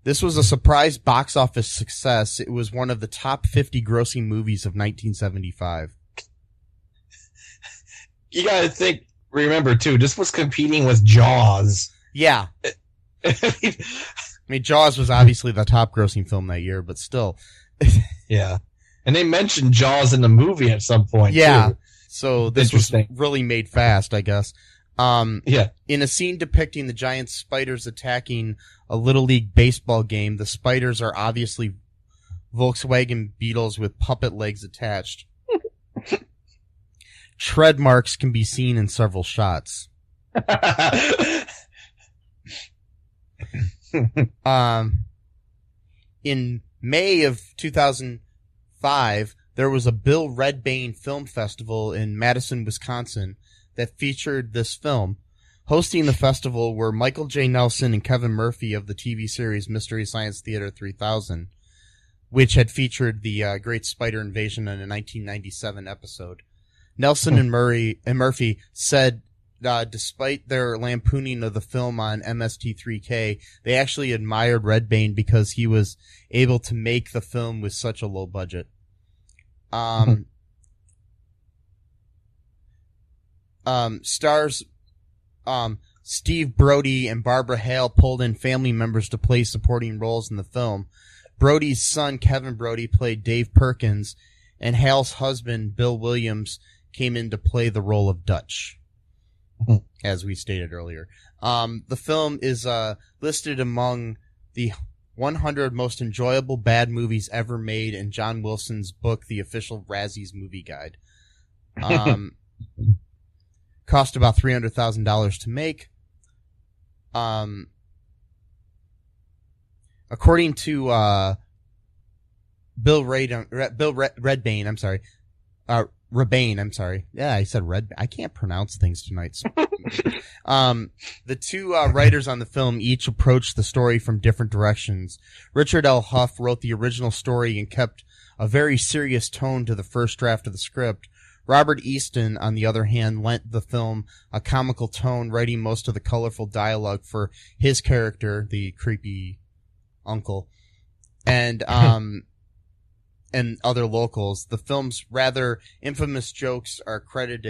This was a surprise box office success. It was one of the top 50 grossing movies of 1975. You gotta remember too, this was competing with Jaws. Yeah. I mean, Jaws was obviously the top grossing film that year, but still. Yeah. And they mentioned Jaws in the movie at some point, yeah. too. So this was really made fast, I guess. Yeah. In a scene depicting the giant spiders attacking a Little League baseball game, the spiders are obviously Volkswagen Beetles with puppet legs attached. Tread marks can be seen in several shots. In May of 2005, there was a Bill Redbane Film Festival in Madison, Wisconsin that featured this film. Hosting the festival were Michael J. Nelson and Kevin Murphy of the TV series Mystery Science Theater 3000, which had featured the Great Spider Invasion in a 1997 episode. Nelson and Murphy said, despite their lampooning of the film on MST3K, they actually admired Redbane because he was able to make the film with such a low budget. Stars Steve Brodie and Barbara Hale pulled in family members to play supporting roles in the film. Brodie's son, Kevin Brodie, played Dave Perkins, and Hale's husband, Bill Williams, came in to play the role of Dutch, as we stated earlier. The film is listed among the 100 most enjoyable bad movies ever made in John Wilson's book, The Official Razzies Movie Guide. Cost about $300,000 to make. According to Redbane, I'm sorry. Rebane, I'm sorry. Yeah, I said Red. I can't pronounce things tonight. The two writers on the film each approached the story from different directions. Richard L. Huff wrote the original story and kept a very serious tone to the first draft of the script. Robert Easton, on the other hand, lent the film a comical tone, writing most of the colorful dialogue for his character, the creepy uncle, and other locals. The film's rather infamous jokes are credited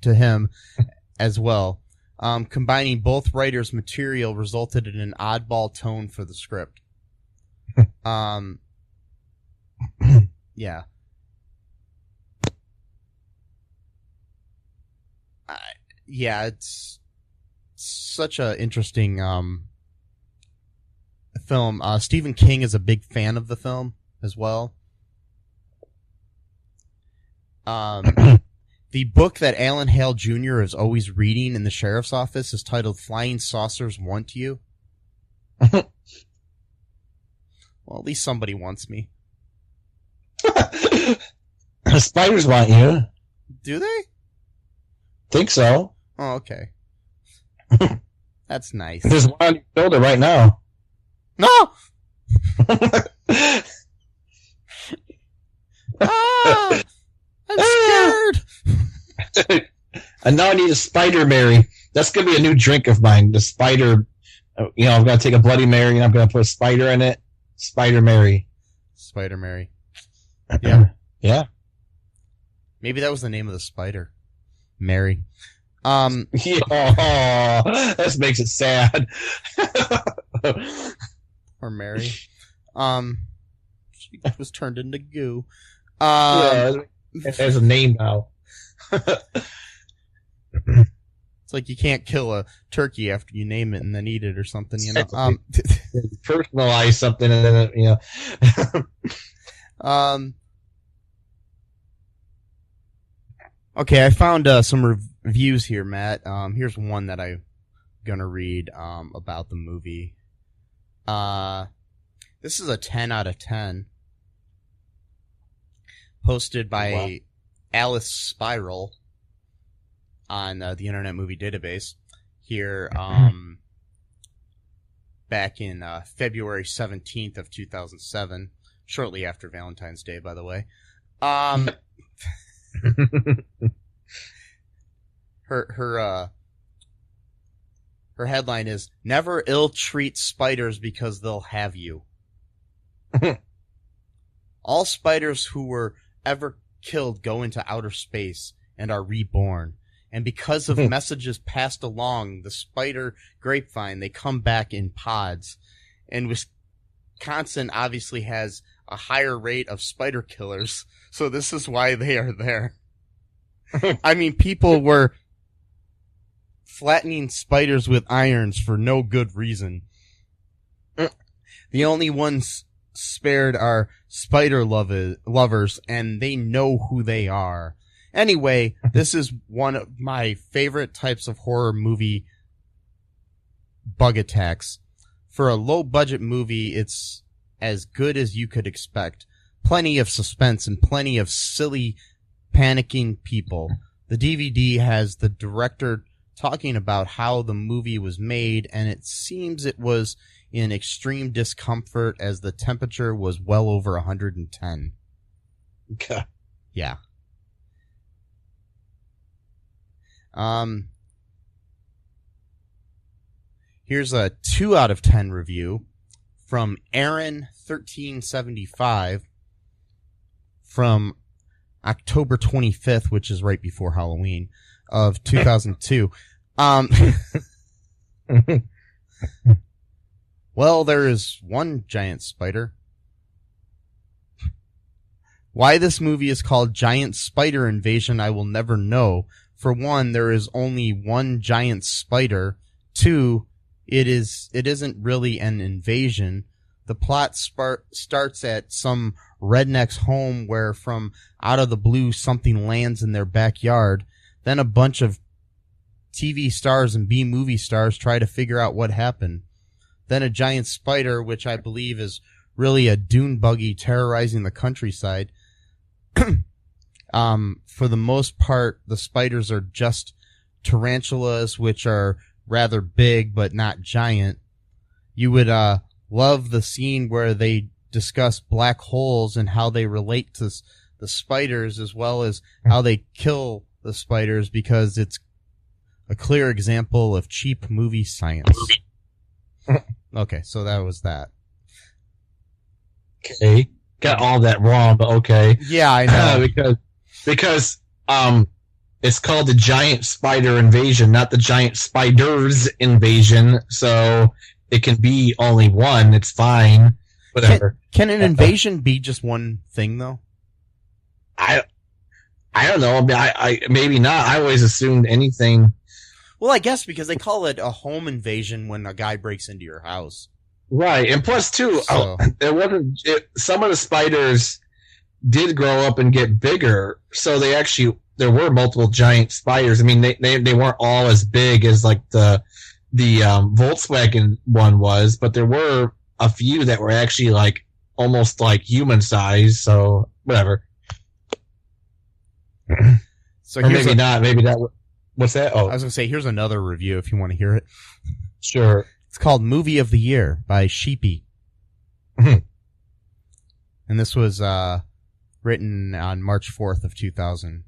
to him as well. Combining both writers' material resulted in an oddball tone for the script. Yeah. Yeah, it's such a interesting film. Stephen King is a big fan of the film as well. The book that Alan Hale Jr. is always reading in the sheriff's office is titled Flying Saucers Want You. Well, at least somebody wants me. The spiders want you. Do they? Think so. Oh, okay. That's nice. There's one on your shoulder right now. No! Ah! I'm scared! And now I need a Spider Mary. That's going to be a new drink of mine. The Spider, I'm going to take a Bloody Mary and I'm going to put a spider in it. Spider Mary. Spider Mary. Yeah. Yeah. Maybe that was the name of the spider. Mary. Yeah, that makes it sad. Or Mary. She was turned into goo. Yeah, it has a name now. It's like you can't kill a turkey after you name it and then eat it or something, you know. Personalize something and then, you know. Okay, I found some reviews here, Matt. Here's one that I'm gonna read about the movie. This is a 10 out of 10. Posted by Alice Spiral on the Internet Movie Database here back in February 17th of 2007, shortly after Valentine's Day, by the way. Her headline is "Never ill-treat spiders because they'll have you." All spiders who were ever killed go into outer space and are reborn. And because of messages passed along the spider grapevine, they come back in pods. And Wisconsin obviously has a higher rate of spider killers, so this is why they are there. I mean, people were flattening spiders with irons for no good reason. The only ones spared are spider lovers, and they know who they are. Anyway, this is one of my favorite types of horror movie bug attacks. For a low-budget movie, it's as good as you could expect. Plenty of suspense and plenty of silly, panicking people. The DVD has the director talking about how the movie was made, and it seems it was in extreme discomfort as the temperature was well over 110. Okay. Yeah. Here's a 2 out of 10 review from Aaron1375 from October 25th, which is right before Halloween of 2002. Well, there is one giant spider. Why this movie is called Giant Spider Invasion, I will never know. For one, there is only one giant spider. Two, it isn't really an invasion. The plot starts at some redneck's home where from out of the blue something lands in their backyard. Then a bunch of TV stars and B-movie stars try to figure out what happened. Then a giant spider, which I believe is really a dune buggy terrorizing the countryside. For the most part, the spiders are just tarantulas, which are rather big but not giant. You would love the scene where they discuss black holes and how they relate to the spiders, as well as how they kill the spiders, because it's a clear example of cheap movie science. Okay, so that was that. Okay. Got all that wrong, but okay. Yeah, I know. Because it's called the Giant Spider Invasion, not the Giant Spiders Invasion. So it can be only one. It's fine. Whatever. Can an invasion be just one thing, though? I don't know. I maybe not. I always assumed anything. Well, I guess because they call it a home invasion when a guy breaks into your house. Right, and plus too, some of the spiders did grow up and get bigger, so there were multiple giant spiders. I mean, they weren't all as big as like the Volkswagen one was, but there were a few that were actually like almost like human size. So whatever. So or maybe not. Maybe that. What's that? Oh, I was gonna say here's another review if you want to hear it. Sure. It's called Movie of the Year by Sheepy. And this was written on March 4th of 2000,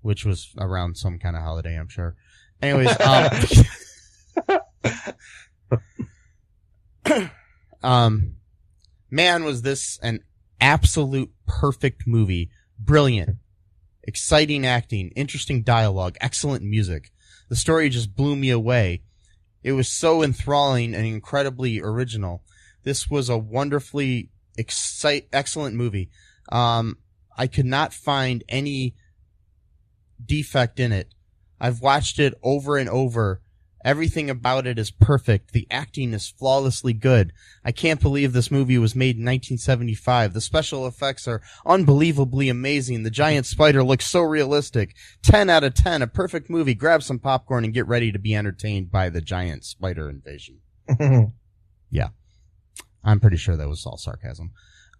which was around some kind of holiday, I'm sure. Anyways, man, was this an absolute perfect movie. Brilliant. Exciting acting, interesting dialogue, excellent music. The story just blew me away. It was so enthralling and incredibly original. This was a wonderfully excellent movie. I could not find any defect in it. I've watched it over and over. Everything about it is perfect. The acting is flawlessly good. I can't believe this movie was made in 1975. The special effects are unbelievably amazing. The giant spider looks so realistic. 10 out of 10. A perfect movie. Grab some popcorn and get ready to be entertained by the giant spider invasion. Yeah. I'm pretty sure that was all sarcasm.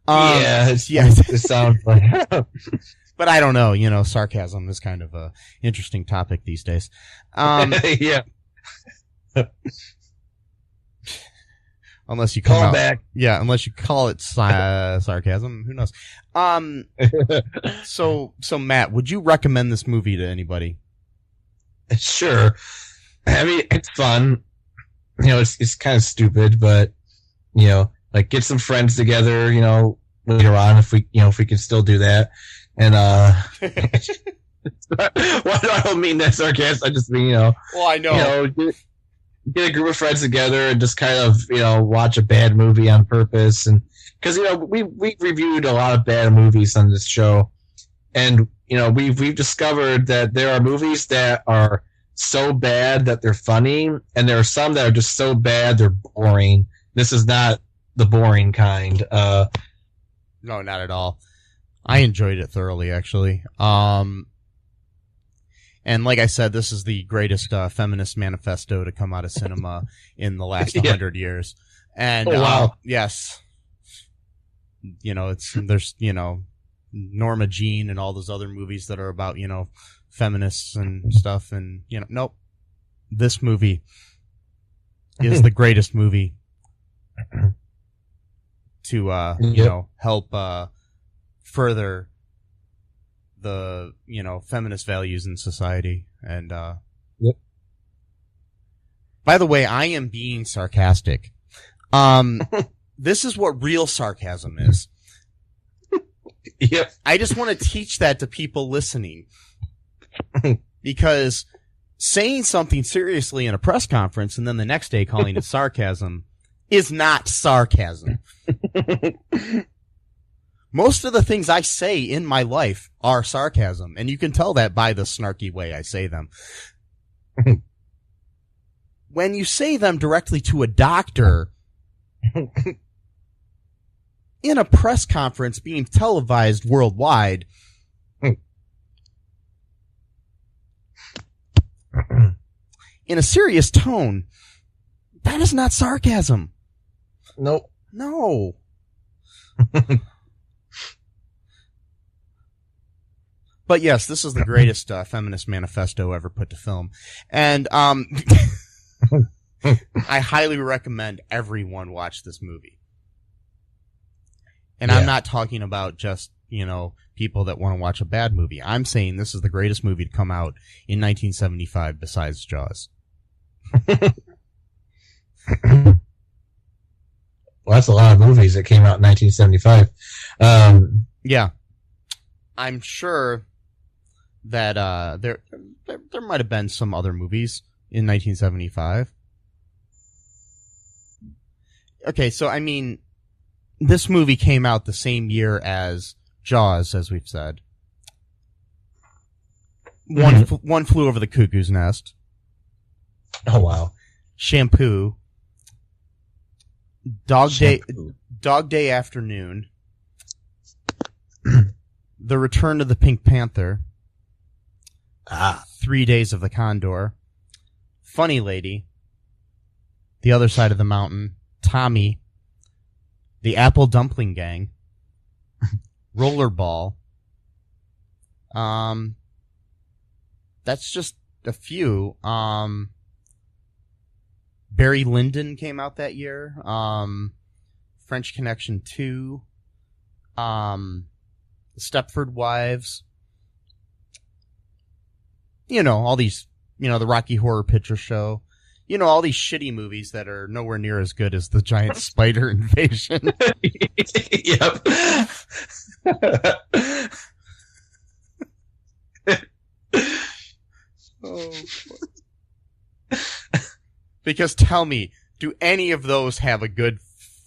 It sounds like. But I don't know. You know, sarcasm is kind of a interesting topic these days. Yeah. Unless you call back. Yeah, unless you call it sarcasm. Who knows? So Matt, would you recommend this movie to anybody? Sure. I mean, it's fun. You know, it's kind of stupid, but you know, like get some friends together. You know, later on if we can still do that. And well, I don't mean that sarcastic. I just mean, you know. Well, I know. You know, get a group of friends together and just kind of, you know, watch a bad movie on purpose. And because, you know, we reviewed a lot of bad movies on this show, and you know, we've discovered that there are movies that are so bad that they're funny, and there are some that are just so bad they're boring. This is not the boring kind. No, not at all. I enjoyed it thoroughly, actually. And like I said, this is the greatest feminist manifesto to come out of cinema in the last 100 years. And wow. Yes, you know, there's, you know, Norma Jean and all those other movies that are about, you know, feminists and stuff. And, you know, nope. This movie is the greatest movie to, you know, help further the, you know, feminist values in society. And by the way, I am being sarcastic. This is what real sarcasm is. Yep. I just want to teach that to people listening, because saying something seriously in a press conference and then the next day calling it sarcasm is not sarcasm. Most of the things I say in my life are sarcasm, and you can tell that by the snarky way I say them. When you say them directly to a doctor in a press conference being televised worldwide, in a serious tone, that is not sarcasm. Nope. No. But yes, this is the greatest feminist manifesto ever put to film. And I highly recommend everyone watch this movie. And I'm not talking about just, you know, people that want to watch a bad movie. I'm saying this is the greatest movie to come out in 1975 besides Jaws. Well, that's a lot of movies that came out in 1975. Yeah. I'm sure that there might have been some other movies in 1975. Okay, so I mean, this movie came out the same year as Jaws, as we've said. One Flew Over the Cuckoo's Nest. Oh wow. Shampoo. Dog Day Afternoon. The Return of the Pink Panther. 3 Days of the Condor. Funny Lady. The Other Side of the Mountain. Tommy. The Apple Dumpling Gang. Rollerball. That's just a few. Barry Lyndon came out that year. French Connection 2. Stepford Wives. You know, all these, you know, the Rocky Horror Picture Show. You know, all these shitty movies that are nowhere near as good as the giant spider invasion. Yep. Oh. Because tell me, do any of those have a good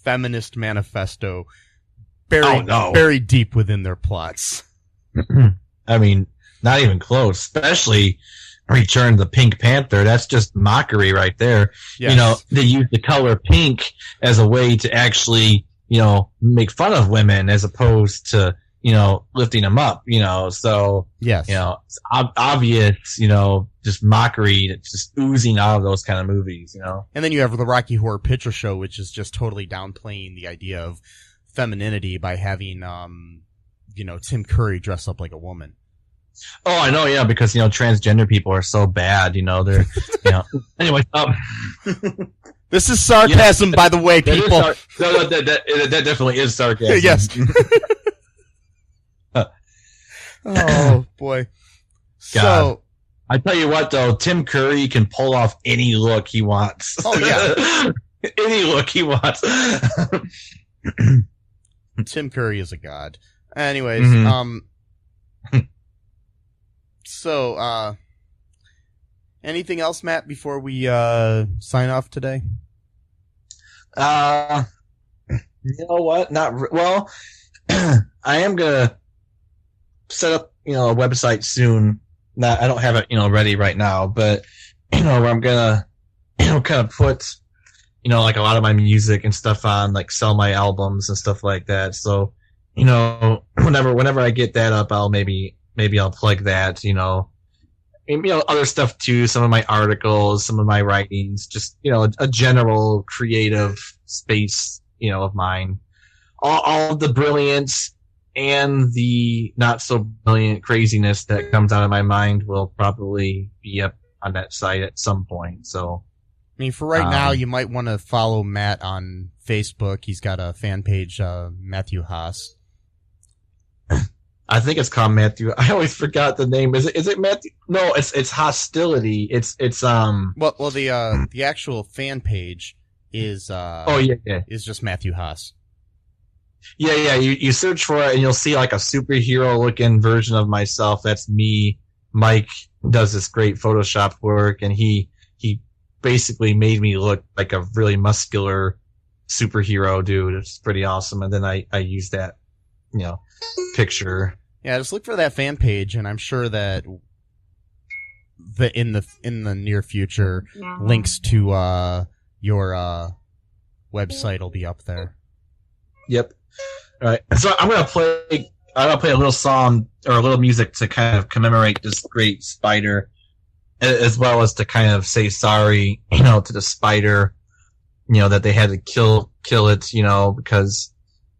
feminist manifesto buried deep within their plots? I mean, not even close. Especially Return the Pink Panther. That's just mockery right there. Yes. You know, they use the color pink as a way to actually, you know, make fun of women as opposed to, you know, lifting them up, you know. So, yes. you know, it's obvious, you know, just mockery that's just oozing out of those kind of movies, you know. And then you have the Rocky Horror Picture Show, which is just totally downplaying the idea of femininity by having, you know, Tim Curry dress up like a woman. Oh, I know, yeah, because, you know, transgender people are so bad, you know, they're, you know. Anyway, this is sarcasm, by the way, that people. that definitely is sarcasm. Yes. Oh, boy. God. So, I tell you what, though, Tim Curry can pull off any look he wants. Oh, yeah. Any look he wants. Tim Curry is a god. Anyways, so, anything else, Matt, before we sign off today? You know what? Well, I am gonna set up, you know, a website soon. I don't have it, you know, ready right now, but, you know, where I'm gonna, you know, kind of put, you know, like a lot of my music and stuff on, like sell my albums and stuff like that. So, you know, whenever I get that up, maybe I'll plug that, you know. And, you know, other stuff too, some of my articles, some of my writings, just, you know, a general creative space, you know, of mine. All of the brilliance and the not so brilliant craziness that comes out of my mind will probably be up on that site at some point. So, I mean, for right now, you might want to follow Matt on Facebook. He's got a fan page, Matthew Haas. I think it's called Matthew. I always forgot the name. Is it Matthew? No, it's Hostility. It's Well, the actual fan page is is just Matthew Haas. Yeah. You search for it and you'll see like a superhero looking version of myself. That's me. Mike does this great Photoshop work, and he basically made me look like a really muscular superhero dude. It's pretty awesome. And then I use that, you know, picture. Yeah, just look for that fan page, and I'm sure that in the near future, links to your website will be up there. Yep. All right. So I'm gonna play a little song or a little music to kind of commemorate this great spider, as well as to kind of say sorry, you know, to the spider, you know, that they had to kill it, you know, because,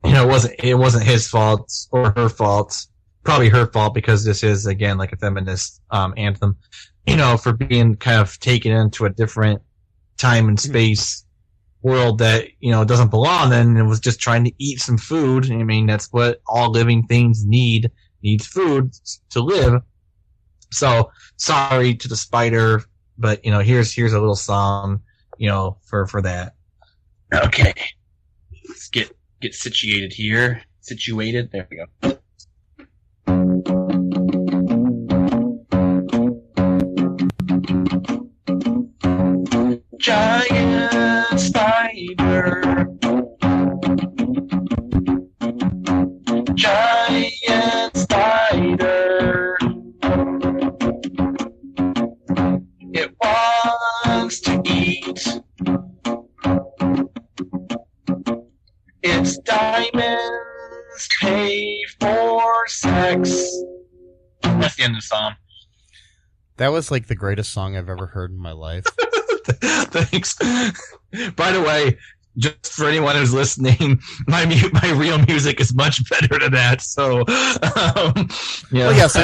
you know, it wasn't his fault or her fault. Probably her fault, because this is, again, like a feminist anthem, you know, for being kind of taken into a different time and space world that, you know, doesn't belong, and it was just trying to eat some food. I mean, that's what all living things needs food to live. So sorry to the spider, but, you know, here's a little song, you know, for that. Okay. Let's get situated here. Situated. There we go. Giant spider. Giant spider. It wants to eat. Its diamonds pay for sex. That's the end of the song. That was like the greatest song I've ever heard in my life. Thanks. By the way, just for anyone who's listening, my real music is much better than that. So, yeah. Well, yes.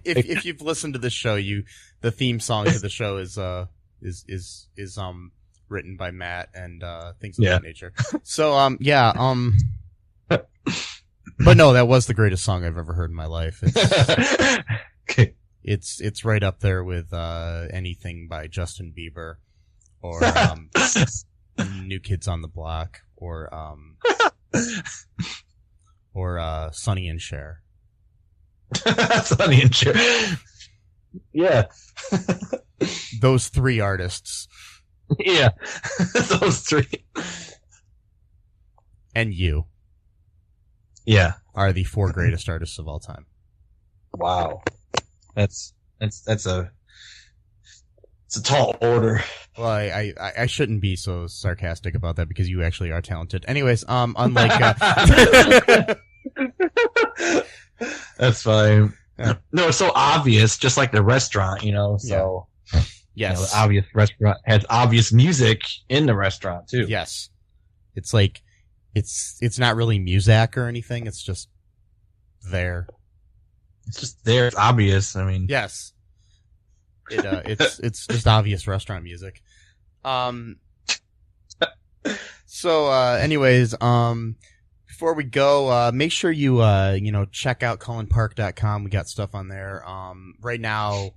If you've listened to this show, the theme song to the show is written by Matt and things of that nature. So, but no, that was the greatest song I've ever heard in my life. Okay. It's right up there with anything by Justin Bieber, or New Kids on the Block, or Sonny and Cher. Sonny and Cher. Yeah. Those three artists. Yeah. Those three. And you. Yeah. Are the four greatest artists of all time. Wow. That's a It's a tall order. Well, I shouldn't be so sarcastic about that because you actually are talented. Anyways, unlike That's fine. Yeah. No, it's so obvious, just like the restaurant, so yes, the obvious restaurant has obvious music in the restaurant too. Yes. It's like it's not really music or anything, it's just there. It's just there, it's obvious. I mean, yes. It's just obvious restaurant music. Anyways, before we go, make sure you check out cullenpark.com. We got stuff on there. Right now,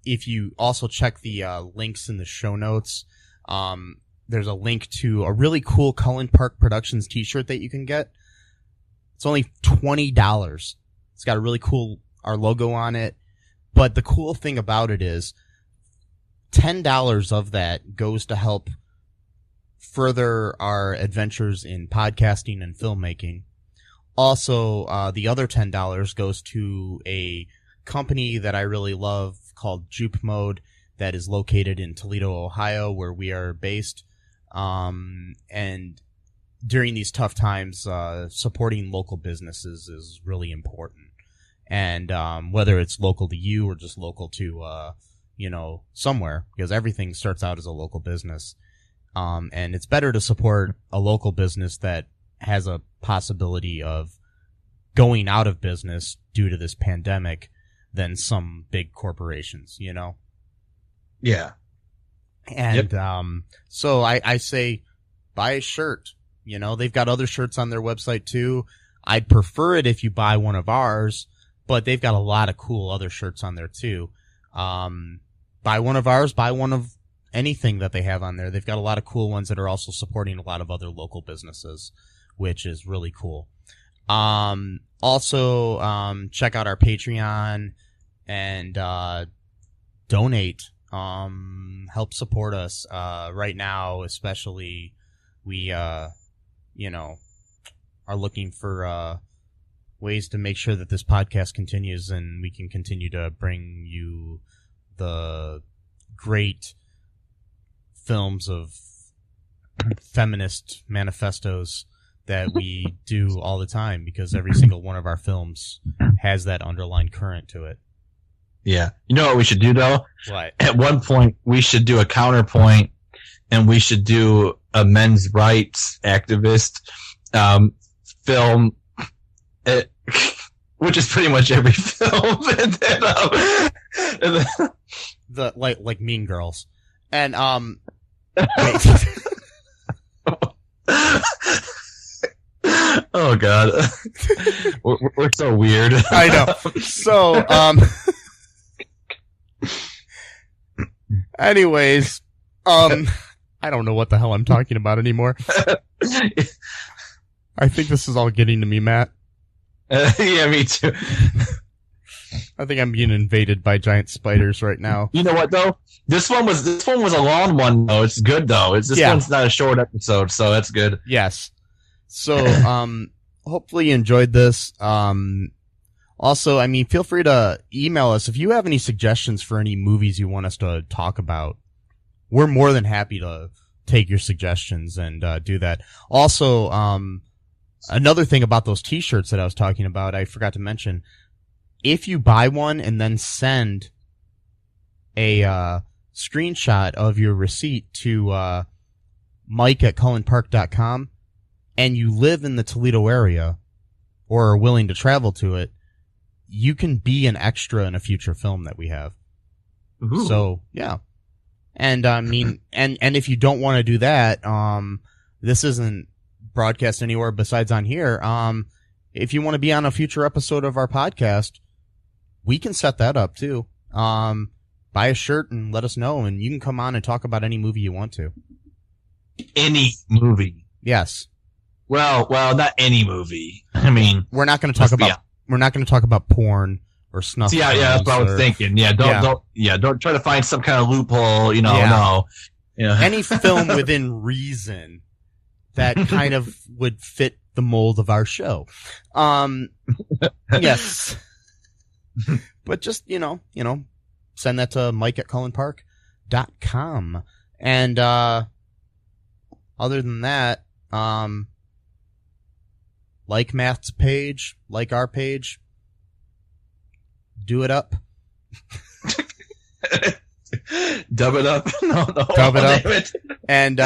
if you also check the links in the show notes, there's a link to a really cool Cullen Park Productions t-shirt that you can get. It's only $20. It's got a really cool our logo on it. But the cool thing about it is $10 of that goes to help further our adventures in podcasting and filmmaking. Also, the other $10 goes to a company that I really love called Jupe Mode that is located in Toledo, Ohio, where we are based. And during these tough times, supporting local businesses is really important. And whether it's local to you or just local to, somewhere, because everything starts out as a local business. And it's better to support a local business that has a possibility of going out of business due to this pandemic than some big corporations, Yeah. And so I say buy a shirt. They've got other shirts on their website too. I'd prefer it if you buy one of ours, but they've got a lot of cool other shirts on there too. Buy one of ours, buy one of anything that they have on there. They've got a lot of cool ones that are also supporting a lot of other local businesses, which is really cool. Also, check out our Patreon and donate. Help support us. Right now, especially, we, are looking for ways to make sure that this podcast continues and we can continue to bring you the great films of feminist manifestos that we do all the time, because every single one of our films has that underlying current to it. Yeah. You know what we should do, though? What? At one point, we should do a counterpoint, and we should do a men's rights activist film, which is pretty much every film. and then, the like Mean Girls. And oh God, we're so weird. I know. So anyways, I don't know what the hell I'm talking about anymore. I think this is all getting to me, Matt. Yeah, me too. I think I'm being invaded by giant spiders right now. You know what though? This one was a long one though. It's good though. This one's not a short episode, so that's good. Yes. So hopefully you enjoyed this. Also, I mean, feel free to email us if you have any suggestions for any movies you want us to talk about. We're more than happy to take your suggestions and do that. Also, another thing about those t-shirts that I was talking about, I forgot to mention. If you buy one and then send a screenshot of your receipt to Mike@cullenpark.com and you live in the Toledo area or are willing to travel to it, you can be an extra in a future film that we have. Ooh. So, yeah. And I mean, and if you don't want to do that, this isn't broadcast anywhere besides on here. If you want to be on a future episode of our podcast, we can set that up too. Buy a shirt and let us know, and you can come on and talk about any movie you want to. Any movie. Yes. Well, not any movie. I mean, we're not going to talk about porn or snuff. Yeah, that's what I was thinking. Yeah, don't try to find some kind of loophole. No. Any film within reason that kind of would fit the mold of our show. Yes. But just, send that to mike@cullenpark.com. And other than that, like Matt's page, like our page, do it up. Dub it up. No, Dub it up. damn it. And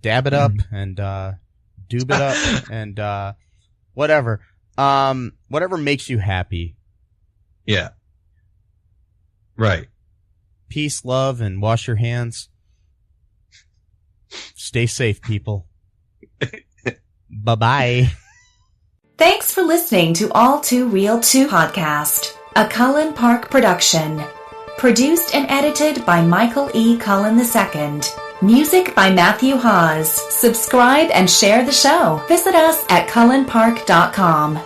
dab it up and doob it up and whatever. Whatever makes you happy. Yeah. Right. Peace, love, and wash your hands. Stay safe, people. Bye-bye. Thanks for listening to All2ReelToo podcast, a Cullen Park production. Produced and edited by Michael E. Cullen II. Music by Matthew Hawes. Subscribe and share the show. Visit us at cullenpark.com.